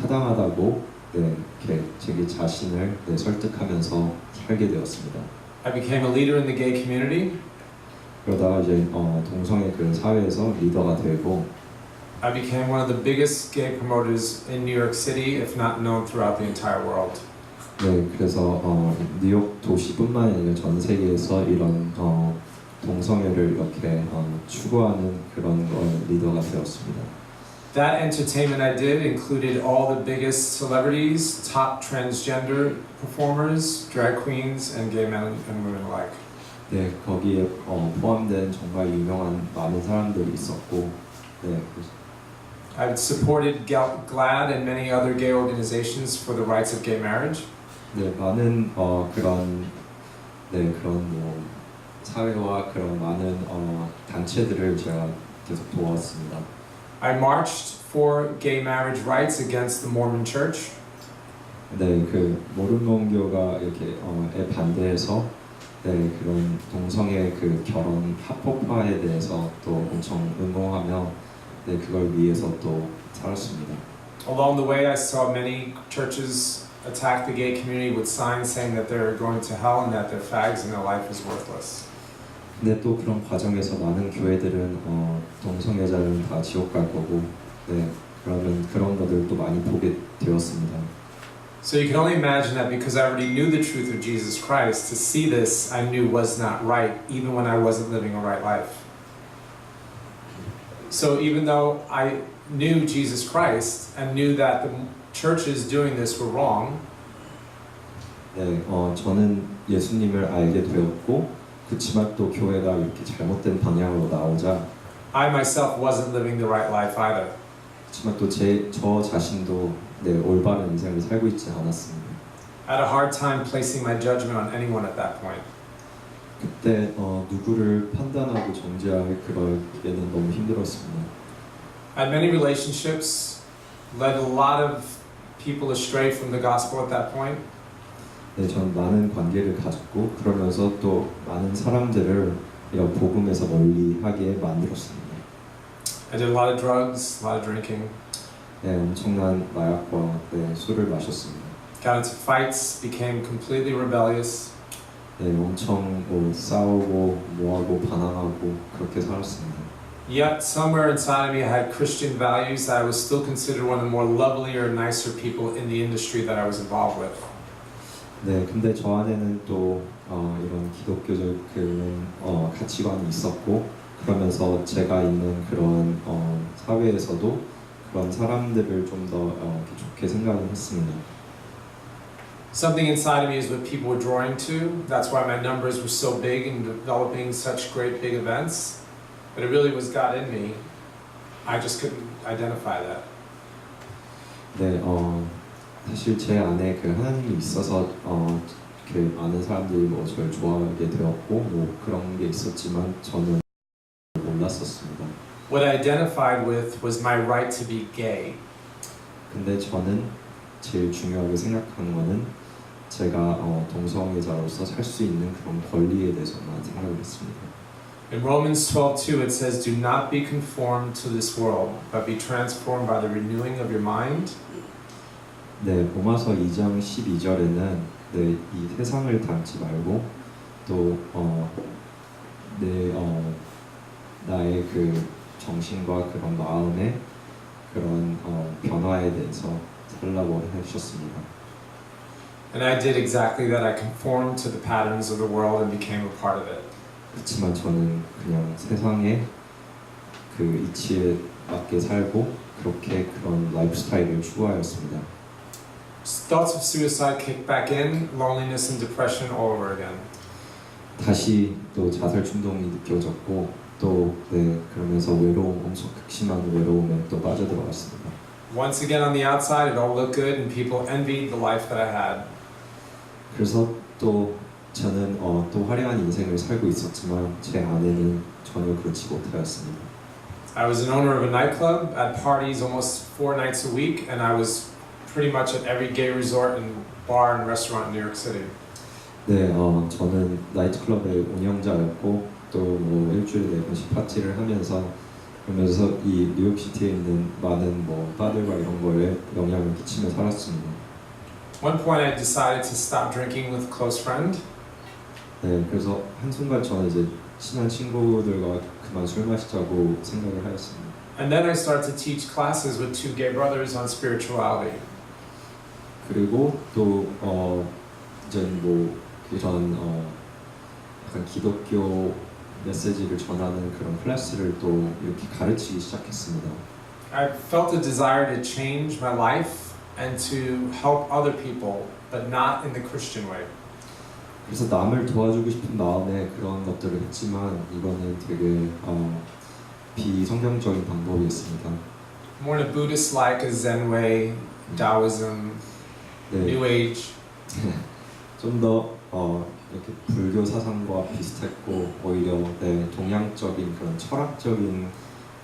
타당하다고 이렇게 자기 자신을 설득하면서 살게 되었습니다. I became a leader in the gay community. 그러다가 이제 동성애 그런 사회에서 리더가 되고 I became one of the biggest gay promoters in New York City, if not known throughout the entire world. 네, 그래서 뉴욕 도시뿐만 아니라 전 세계에서 이런 동성애를 이렇게 추구하는 그런 리더가 되었습니다. That entertainment I did included all the biggest celebrities, top transgender performers, drag queens, and gay men and women alike. 네, 거기에 포함된 정말 유명한 많은 사람들이 있었고, 네. I've supported GLAAD and many other gay organizations for the rights of gay marriage. 네, 많은 그런 뭐 사회와 그런 많은 단체들을 제가 계속 도왔습니다. I marched for gay marriage rights against the Mormon Church. 네, 그 모르몬교가 이렇게 반대해서 네, 그런 동성애 그 결혼 합법화에 대해서 또 엄청 응원하며 네, 그걸 위해서 또 살았습니다. Along the way, I saw many churches attack the gay community with signs saying that they're going to hell and that they're fags and their life is worthless. 근데 또 그런 과정에서 많은 교회들은 동성애자는 다 지옥 갈 거고, 네, 그러면 그런 것들도 많이 보게 되었습니다. So you can only imagine that because I already knew the truth of Jesus Christ, to see this I knew was not right, even when I wasn't living a right life. So even though I knew Jesus Christ and knew that the churches doing this were wrong, 네, 저는 예수님을 알게 되었고, 그렇지만 또 교회가 이렇게 잘못된 방향으로 나오자, I myself wasn't living the right life either. 그렇지만 또 저 자신도 네, 올바른 인생을 살고 있지 않았습니다. I had a hard time placing my judgment on anyone at that point. 그때 누구를 판단하고 정죄할 그러기에는 너무 힘들었습니다. I had many relationships, led a lot of people astray from the gospel at that point. 네, 전 많은 관계를 가졌고 그러면서 또 많은 사람들을 이런 복음에서 멀리하게 만들었습니다. I did a lot of drugs, a lot of drinking. 네, 엄청난 마약과 네, 술을 마셨습니다. Got into fights, became completely rebellious. 네, 엄청 뭐 싸우고 뭐하고 반항하고 그렇게 살았습니다. Yet somewhere inside of me I had Christian values that I was still considered one of the more lovelier, nicer people in the industry that I was involved with. 네, 근데 저 안에는 또 이런 기독교적 그런 가치관이 있었고 그러면서 제가 있는 그런 사회에서도 그런 사람들을 좀 더 좋게 생각을 했습니다. Something inside of me is what people were drawing to. That's why my numbers were so big and developing such great big events. But it really was God in me. I just couldn't identify that. 네, 사실 제 안에 그 하나님이 있어서 그 많은 사람들이 뭐 저를 좋아하게 되었고 뭐 그런 게 있었지만 저는 몰랐었습니다. What I identified with was my right to be gay. 근데 저는 제일 중요하게 생각하는 거는 제가 동성애자로서 살 수 있는 그런 권리에 대해서만 생각을 했습니다. In Romans 12:2 it says, "Do not be conformed to this world, but be transformed by the renewing of your mind." 네, 로마서 2장 12절에는 네, 이 세상을 닮지 말고 또 나의 그 정신과 그런 마음의 그런 변화에 대해서 살라고 해주셨습니다. And I did exactly that. I conformed to the patterns of the world and became a part of it. 그렇지만 저는 그냥 세상의 그 이치에 맞게 살고 그렇게 그런 라이프 스타일을 추구하였습니다. Thoughts of suicide kicked back in, loneliness and depression all over again. 다시 또 자살 충동이 느껴졌고 또 네, 그러면서 외로움, 엄청 극심한 외로움에 또 빠져들어갔습니다. Once again on the outside it all looked good and people envied the life that I had. 그래서 또 저는 또 화려한 인생을 살고 있었지만 제 안에는 전혀 그렇지 못하였습니다. I was an owner of a nightclub, at parties almost 4 nights a week, and I was pretty much at every gay resort and bar and restaurant in New York City. 네, 저는 나이트클럽의 운영자였고 또 뭐 일주일에 4번씩 파티를 하면서 그러면서 이 뉴욕시티에 있는 많은 뭐 바들과 이런 거에 영향을 끼치며 살았습니다. One point I decided to stop drinking with a close friend. 네, 그래서 한순간 저는 이제 친한 친구들과 그만 술 마시자고 생각을 하였습니다. And then I started to teach classes with 2 gay brothers on spirituality. 그리고 또 이제 뭐 이런 약간 기독교 메시지를 전하는 그런 클래스를 또 이렇게 가르치기 시작했습니다. I felt a desire to change my life and to help other people, but not in the Christian way. 그래서 남을 도와주고 싶은 마음에 그런 것들을 했지만 이거는 되게 비성경적인 방법이었습니다. More in a Buddhist-like, a Zen way, Taoism, 네, New Age. 좀 더 이렇게 불교 사상과 비슷했고 오히려 네, 동양적인 그런 철학적인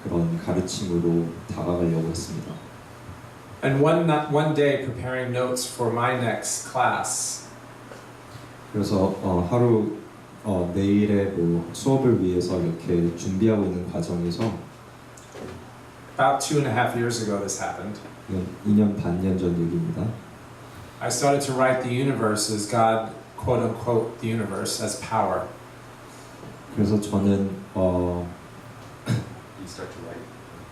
그런 가르침으로 다가가려고 했습니다. And one day, preparing notes for my next class, 그래서 하루 내일의 뭐 수업을 위해서 이렇게 준비하고 있는 과정에서 about 2.5 years ago this happened. 2년 반년 전 얘기입니다. I started to write the universe as God, quote unquote, the universe as power. 그래서 저는 You start to write.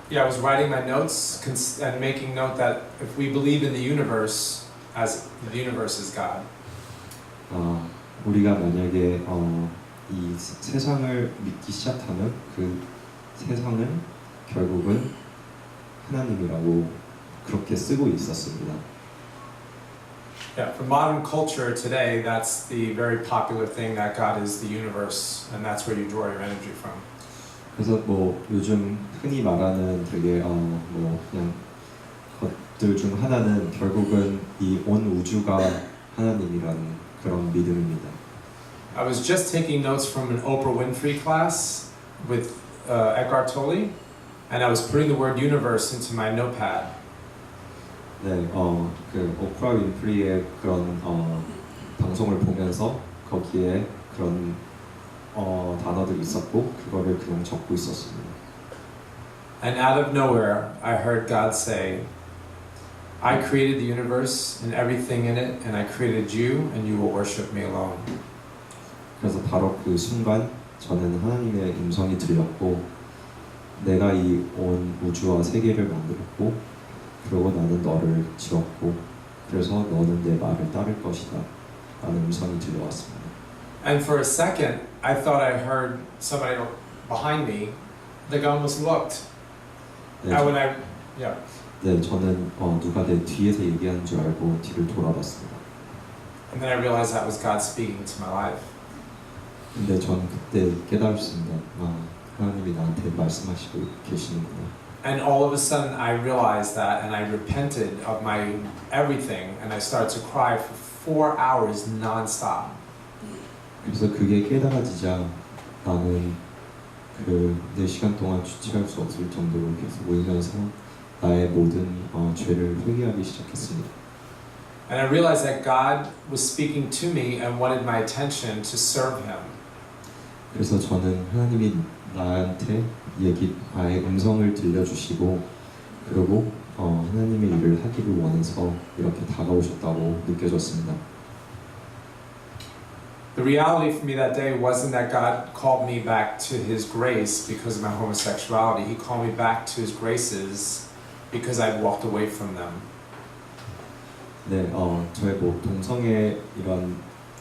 Yeah, I was writing my notes and making note that if we believe in the universe as the universe is God, 우리가 만약에 이 세상을 믿기 시작하면 그 세상은 결국은 하나님이라고 그렇게 쓰고 있었습니다. yeah, for modern culture today, that's the very popular thing that God is the universe, and that's where you draw your energy from. 그래서 뭐 요즘 흔히 말하는 되게 뭐 그냥 것들 중 하나는 결국은 이 온 우주가 하나님이라는 그런 믿음입니다. I was just taking notes from an Oprah Winfrey class with Eckhart Tolle, and I was putting the word universe into my notepad. 네, 그 오프라 윈프리의 그런 방송을 보면서 거기에 그런 단어들이 있었고 그거를 그냥 적고 있었습니다. And out of nowhere, I heard God say, I created the universe and everything in it, and I created you, and you will worship me alone. 그래서 바로 그 순간 저는 하나님의 음성이 들렸고 내가 이 온 우주와 세계를 만들었고 그리고 나는 너를 지었고 그래서 너는 내 말을 따를 것이다 라는 음성이 들려왔습니다. And for a second, I thought I heard somebody behind me. Like I almost looked. 네, And when yeah. 네, 저는 누가 내 뒤에서 얘기하는 줄 알고 뒤를 돌아봤습니다. And then I realized that was God speaking to my life. 근데 전 그때 깨달았습니다. 하나님이 나한테 말씀하시고 계시는구나. And all of a sudden I realized that and I repented of my everything and I started to cry for 4 hours non-stop. 그래서 그게 깨달아지자 나는 그 4시간 동안 주체할 수 없을 정도로 계속 울면서 나의 모든 죄를 회개하기 시작했습니다. And I realized that God was speaking to me and wanted my attention to serve Him. 그래서 저는 하나님이 나한테 나의 음성을 들려주시고 그리고 하나님의 일을 하기를 원해서 이렇게 다가오셨다고 느껴졌습니다. The reality for me that day wasn't that God called me back to His grace because of my homosexuality. He called me back to His graces because I'd walked away from them. 네, 저의 뭐 동성애 이런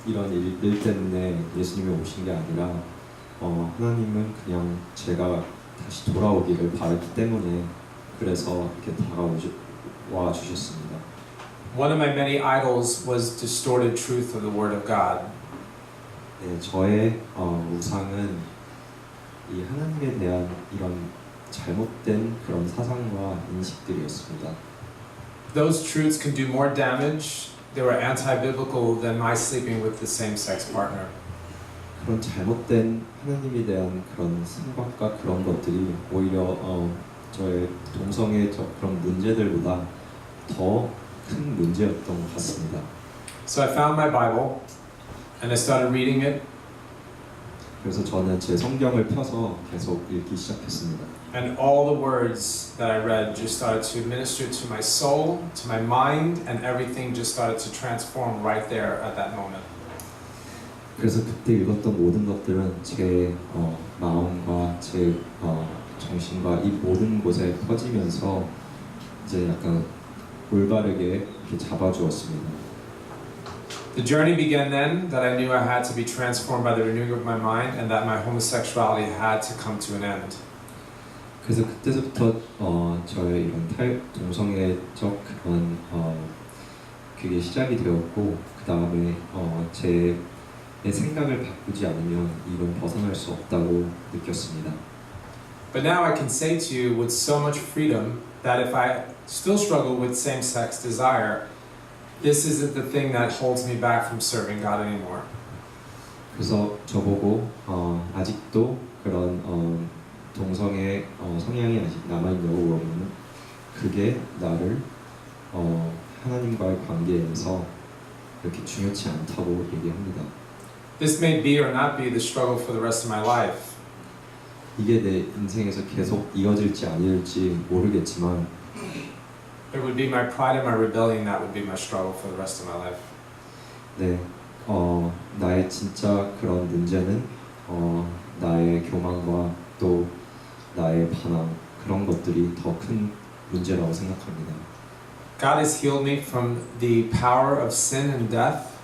일 때문에 예수님이 오신 게 아니라 하나님은 그냥 제가 다시 돌아오기를 바랐기 때문에 그래서 이렇게 다가와 주셨습니다. One of my many idols was distorted truth of the Word of God. 네, 저의 우상은 이 하나님에 대한 이런 잘못된 그런 사상과 인식들이었습니다. Those truths can do more damage. They were anti-biblical than my sleeping with the same-sex partner. 그런 잘못된 하나님에 대한 그런 생각과 그런 것들이 오히려 저의 동성애 그런 문제들보다 더 큰 문제였던 것 같습니다. So I found my Bible and I started reading it. 그래서 저는 제 성경을 펴서 계속 읽기 시작했습니다. And all the words that I read just started to minister to my soul, to my mind, and everything just started to transform right there at that moment. 그래서 그때 읽었던 모든 것들은 제 마음과 제 정신과 이 모든 곳에 퍼지면서 이제 약간 올바르게 이렇게 잡아주었습니다. The journey began then that I knew I had to be transformed by the renewing of my mind and that my homosexuality had to come to an end. 그래서 그때서부터 저의 이런 동성애적 그런 그게 시작이 되었고 그 다음에 제 생각을 바꾸지 않으면 이건 벗어날 수 없다고 느꼈습니다. But now I can say to you with so much freedom that if I still struggle with same-sex desire, this isn't the thing that holds me back from serving God anymore. 그래서 저보고 아직도 그런 동성애 성향이 아직 남아있냐고 물어보면 그게 나를 하나님과의 관계에서 그렇게 중요치 않다고 얘기합니다. This may be or not be the struggle for the rest of my life. 이게 내 인생에서 계속 이어질지 아닐지 모르겠지만 It would be my pride and my rebellion that would be my struggle for the rest of my life. 네, 나의 진짜 그런 문제는 나의 교만과 또 나의 반항 그런 것들이 더 큰 문제라고 생각합니다. God has healed me from the power of sin and death,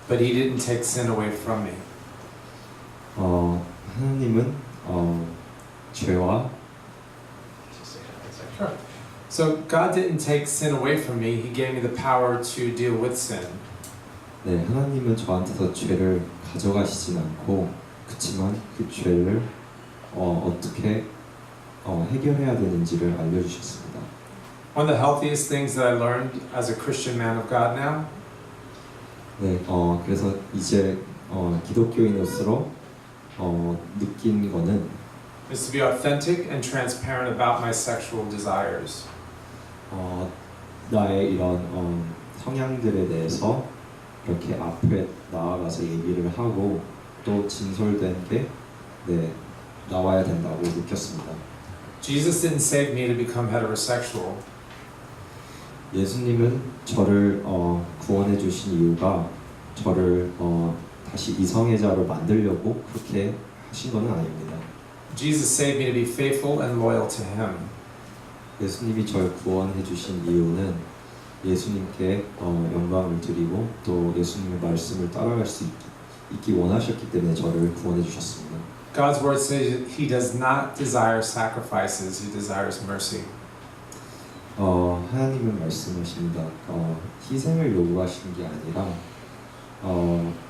but He didn't take sin away from me. 하나님은 죄와 So God didn't take sin away from me. He gave me the power to deal with sin. 네, 하나님은 저한테서 죄를 가져가시진 않고 그렇지만 그 죄를 어떻게 해결해야 되는지를 알려주셨습니다. One of the healthiest things that I learned as a Christian man of God now 네, 그래서 이제 기독교인으로서 느낀 거는 is to be authentic and transparent about my sexual desires. 나의 이런 성향들에 대해서 이렇게 앞에 나아가서 얘기를 하고 또 진솔된 게 나와야 된다고 느꼈습니다. Jesus didn't save me to become heterosexual. 예수님은 저를 구원해 주신 이유가 저를 다시 이성애자로 만들려고 그렇게 하신 것은 아닙니다. Jesus saved me to be faithful and loyal to Him. 예수님이 저를 구원해 주신 이유는 예수님께 영광을 드리고 또 예수님의 말씀을 따라갈 수 있기 원하셨기 때문에 저를 구원해 주셨습니다. God's word says He does not desire sacrifices, He desires mercy. 하나님은 말씀하십니다. 희생을 요구하시는 게 아니라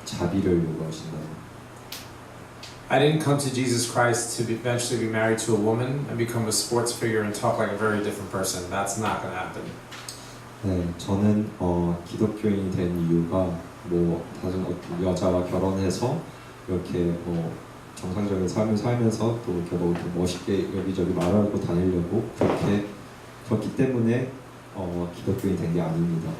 자비를 요구하신다. I didn't come to Jesus Christ to eventually be married to a woman and become a sports figure and talk like a very different person. That's not going to happen. 네, 저는 기독교인이 된 이유가 다른 여자와 결혼해서 이렇게 정상적인 삶을 살면서 또 이렇게 멋있게 여기저기 말하고 다니려고 그렇기 때문에 기독교인이 된 게 아닙니다.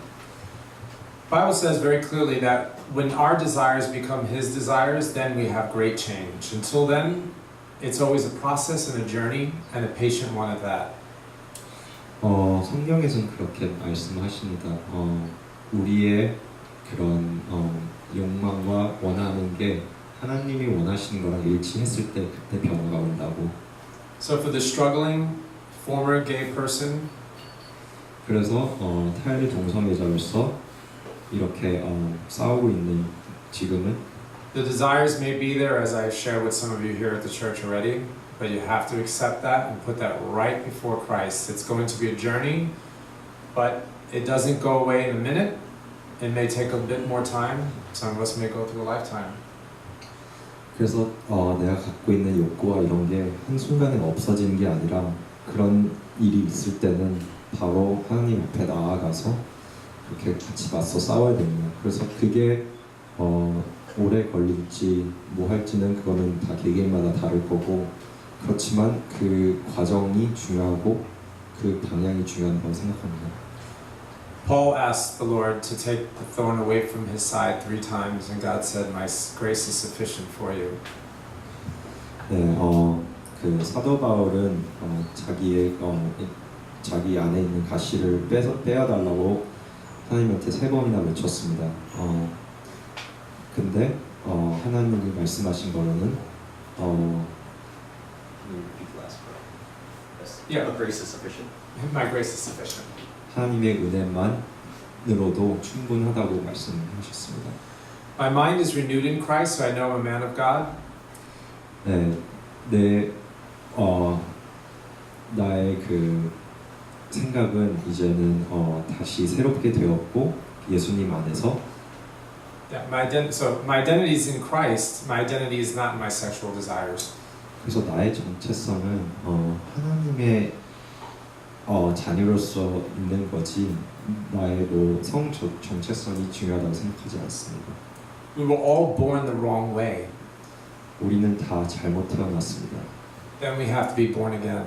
Bible says very clearly that when our desires become His desires, then we have great change. Until then, it's always a process and a journey, and a patient one at that. 성경에서는 그렇게 말씀하십니다. 우리의 그런 욕망과 원하는 게 하나님이 원하시는 거랑 일치했을 때 그때 변화가 온다고. So for the struggling former gay person, 그래서 타일의 동성애자로서 이렇게 싸우고 있는 지금은 the desires may be there, as I shared with some of you here at the church already, but you have to accept that and put that right before Christ. It's going to be a journey, but it doesn't go away in a minute. It may take a bit more time. Some of us may go through a lifetime. 그래서 내가 갖고 있는 욕구와 이런 게 한순간에 없어지는 게 아니라 그런 일이 있을 때는 바로 하나님 앞에 나아가서 그렇게 같이 맞서 싸워야 됩니다. 그래서 그게 오래 걸릴지 뭐 할지는 그거는 다 개개인마다 다를 거고 그렇지만 그 과정이 중요하고 그 방향이 중요하다고 생각합니다. Paul asked the Lord to take the thorn away from his side 3 times, and God said, "My grace is sufficient for you." 네, 그 사도 바울은 자기 안에 있는 가시를 빼어달라고 하나님한테 3번이나 외쳤습니다. 근데 하나님이 말씀하신 거로는 Yeah. My grace is sufficient. My grace is sufficient. 하나님의 은혜만으로도 충분하다고 말씀하셨습니다. My mind is renewed in Christ, so I know I'm a man of God. 나의 그 생각은 이제는 다시 새롭게 되었고 예수님 안에서. Yeah, so my identity is in Christ. My identity is not in my sexual desires. 그래서 나의 정체성은 하나님의 자녀로서 있는 거지 나의 성 정체성이 중요하다고 생각하지 않습니다. We were all born the wrong way. 우리는 다 잘못 태어났습니다. Then we have to be born again.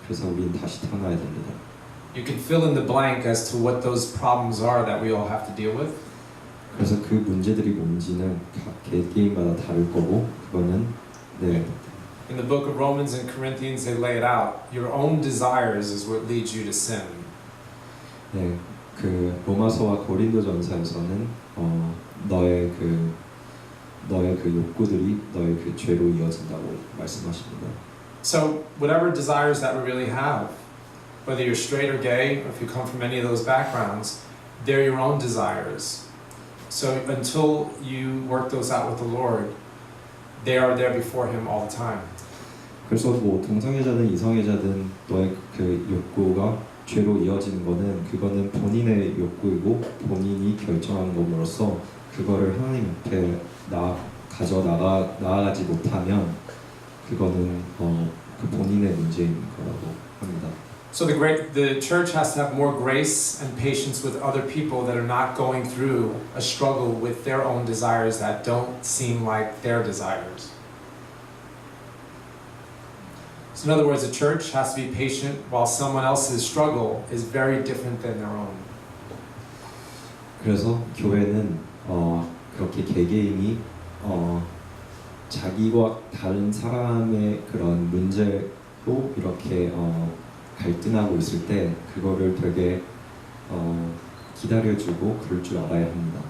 그래서 우리는 다시 태어나야 됩니다. You can fill in the blank as to what those problems are that we all have to deal with. 그래서 그 문제들이 뭔지는 각 개개인마다 다를 거고 그거는 In the book of Romans and Corinthians, they lay it out. Your own desires is what leads you to sin. 네, 그 로마서와 고린도전서에서는 너의 그 욕구들이 너의 그 죄로 이어진다고 말씀하십니다. So whatever desires that we really have, whether you're straight or gay, or if you come from any of those backgrounds, they're your own desires. So until you work those out with the Lord, they are there before Him all the time. 그래서 동성애자든 이성애자든 너의 그 욕구가 죄로 이어지는 그거는 본인의 욕구이고 본인이 결정하는 것으로서 그거를 하나님 앞에 나아가지 못하면 그거는 그 본인의 문제인 거라고 합니다. So the church has to have more grace and patience with other people that are not going through a struggle with their own desires that don't seem like their desires. So in other words, the church has to be patient while someone else's struggle is very different than their own. 그래서 교회는 그렇게 개개인이 자기와 다른 사람의 그런 문제로 이렇게 갈등하고 있을 때 그거를 되게 기다려주고 그럴 줄 알아야 합니다.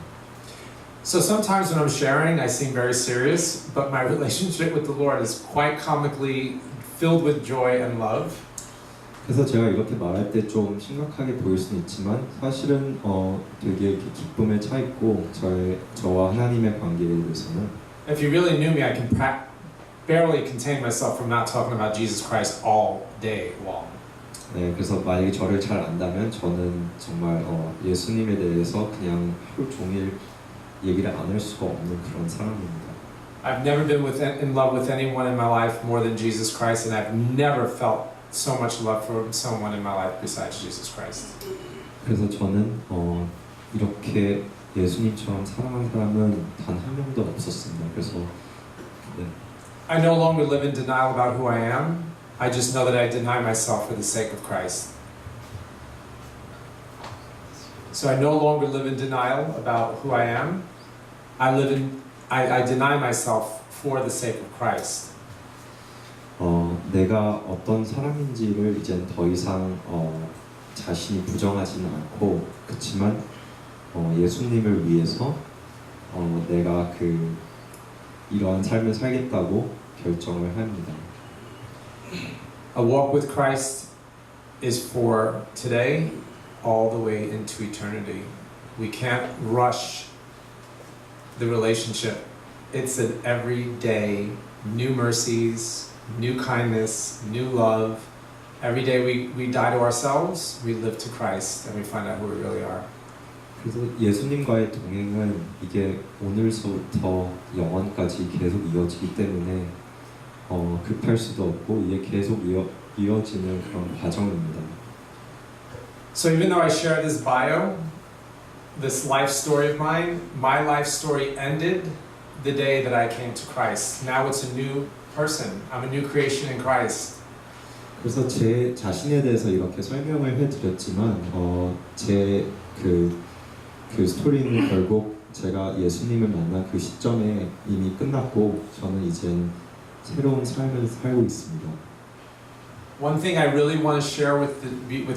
So sometimes when I'm sharing, I seem very serious, but my relationship with the Lord is quite comically filled with joy and love. 그래서 제가 이렇게 말할 때 좀 심각하게 보일 수는 있지만 사실은 되게 이렇게 기쁨에 차 있고 저와 하나님의 관계에 대해서는 If you really knew me, I can barely contain myself from not talking about Jesus Christ all day long. 네, 그래서 만약에 저를 잘 안다면 저는 정말 예수님에 대해서 그냥 하루 종일 얘기를 안 할 수가 없는 그런 사람입니다. I've never been in love with anyone in my life more than Jesus Christ, and I've never felt so much love for someone in my life besides Jesus Christ. 그래서 저는 이렇게 예수님처럼 사랑하는 사람은 단 한 명도 없었습니다. 그래서 네. I no longer live in denial about who I am. I just know that I deny myself for the sake of Christ. So I no longer live in denial about who I am. I deny myself for the sake of Christ. 내가 어떤 사람인지를 이젠 더 이상 자신이 부정하지는 않고 그렇지만 예수님을 위해서 내가 이러한 삶을 살겠다고 결정을 합니다. A walk with Christ is for today all the way into eternity. We can't rush the relationship. It's an everyday new mercies, new kindness, new love. Every day we die to ourselves, we live to Christ, and we find out who we really are. 그래서 예수님과의 동행은 이게 오늘서부터 영원까지 계속 이어지기 때문에 급할 수도 없고 이게 계속 이어지는 그런 과정입니다. So even though I share this bio, this life story of mine, my life story ended the day that I came to Christ. Now it's a new person. I'm a new creation in Christ. 그래서 제 자신에 대해서 이렇게 설명을 해드렸지만 그 스토리는 결국 제가 예수님을 만난 그 시점에 이미 끝났고 저는 이젠 새로운 삶을 살고 있습니다. One thing I really want to share with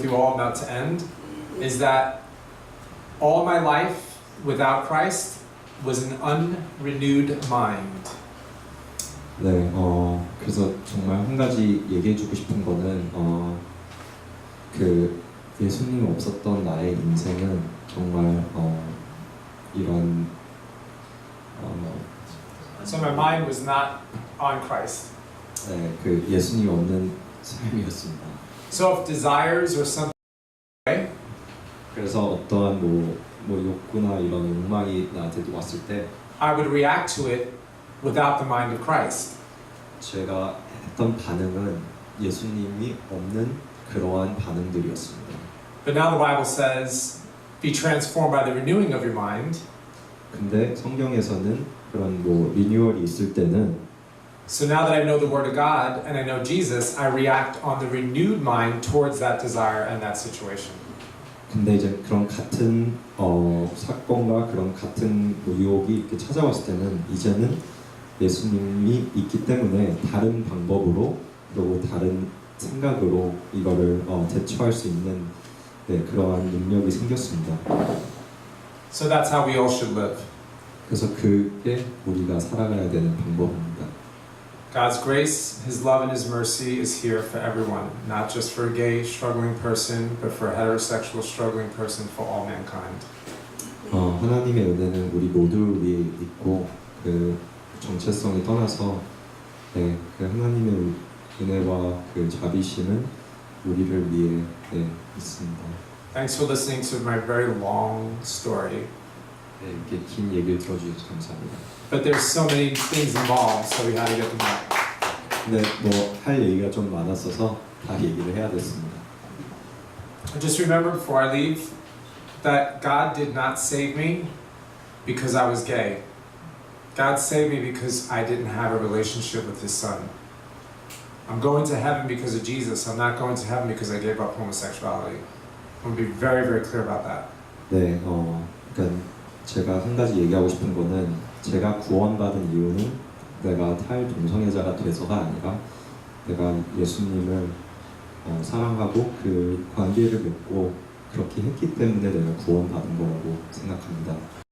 you all about to end is that all my life without Christ was an unrenewed mind. 네, 그래서 정말 한 가지 얘기해주고 싶은 거는 그 예수님 없었던 나의 인생은 정말 이런 So my mind was not on Christ. 네, 그 예수님 없는 삶이었습니다. So if desires or something, 그래서 어떠한 뭐 욕구나 이런 욕망이 나한테 왔을 때 I would react to it without the mind of Christ. 제가 했던 반응은 예수님이 없는 그러한 반응들이었습니다. But now the Bible says, be transformed by the renewing of your mind. 근데 성경에서는 그런 리뉴얼이 있을 때는 So now that I know the Word of God and I know Jesus, I react on the renewed mind towards that desire and that situation. 근데 이제 그런 같은 사건과 그런 같은 유혹이 이렇게 찾아왔을 때는 이제는 예수님이 있기 때문에 다른 방법으로 그리고 다른 생각으로 이거를 대처할 수 있는 그러한 능력이 생겼습니다. So that's how we all should live. 그래서 그게 우리가 살아가야 되는 방법입니다. God's grace, His love and His mercy is here for everyone, not just for a gay struggling person, but for a heterosexual struggling person, for all mankind. 하나님의 은혜는 우리 모두를 위해 있고 그 정체성이 떠나서 그 하나님의 은혜와 그 자비심은 우리를 위해 있습니다. Thanks for listening to my very long story. 이렇게 긴 얘기를 들어주셔서 감사합니다. But there's so many things involved, so we had to get them out. 근데 할 얘기가 좀 많았어서 다 얘기를 해야 됐습니다. just remember before I leave that God did not save me because I was gay. God saved me because I didn't have a relationship with His Son. I'm going to heaven because of Jesus. I'm not going to heaven because I gave up homosexuality. I'm going to be very, very clear about that. 네, 그러니까 제가 한 가지 얘기하고 싶은 거는 제가 구원받은 이유는 내가 탈동성애자가 돼서가 아니라 내가 예수님을 사랑하고 그 관계를 맺고 그렇게 했기 때문에 내가 구원받은 거라고 생각합니다.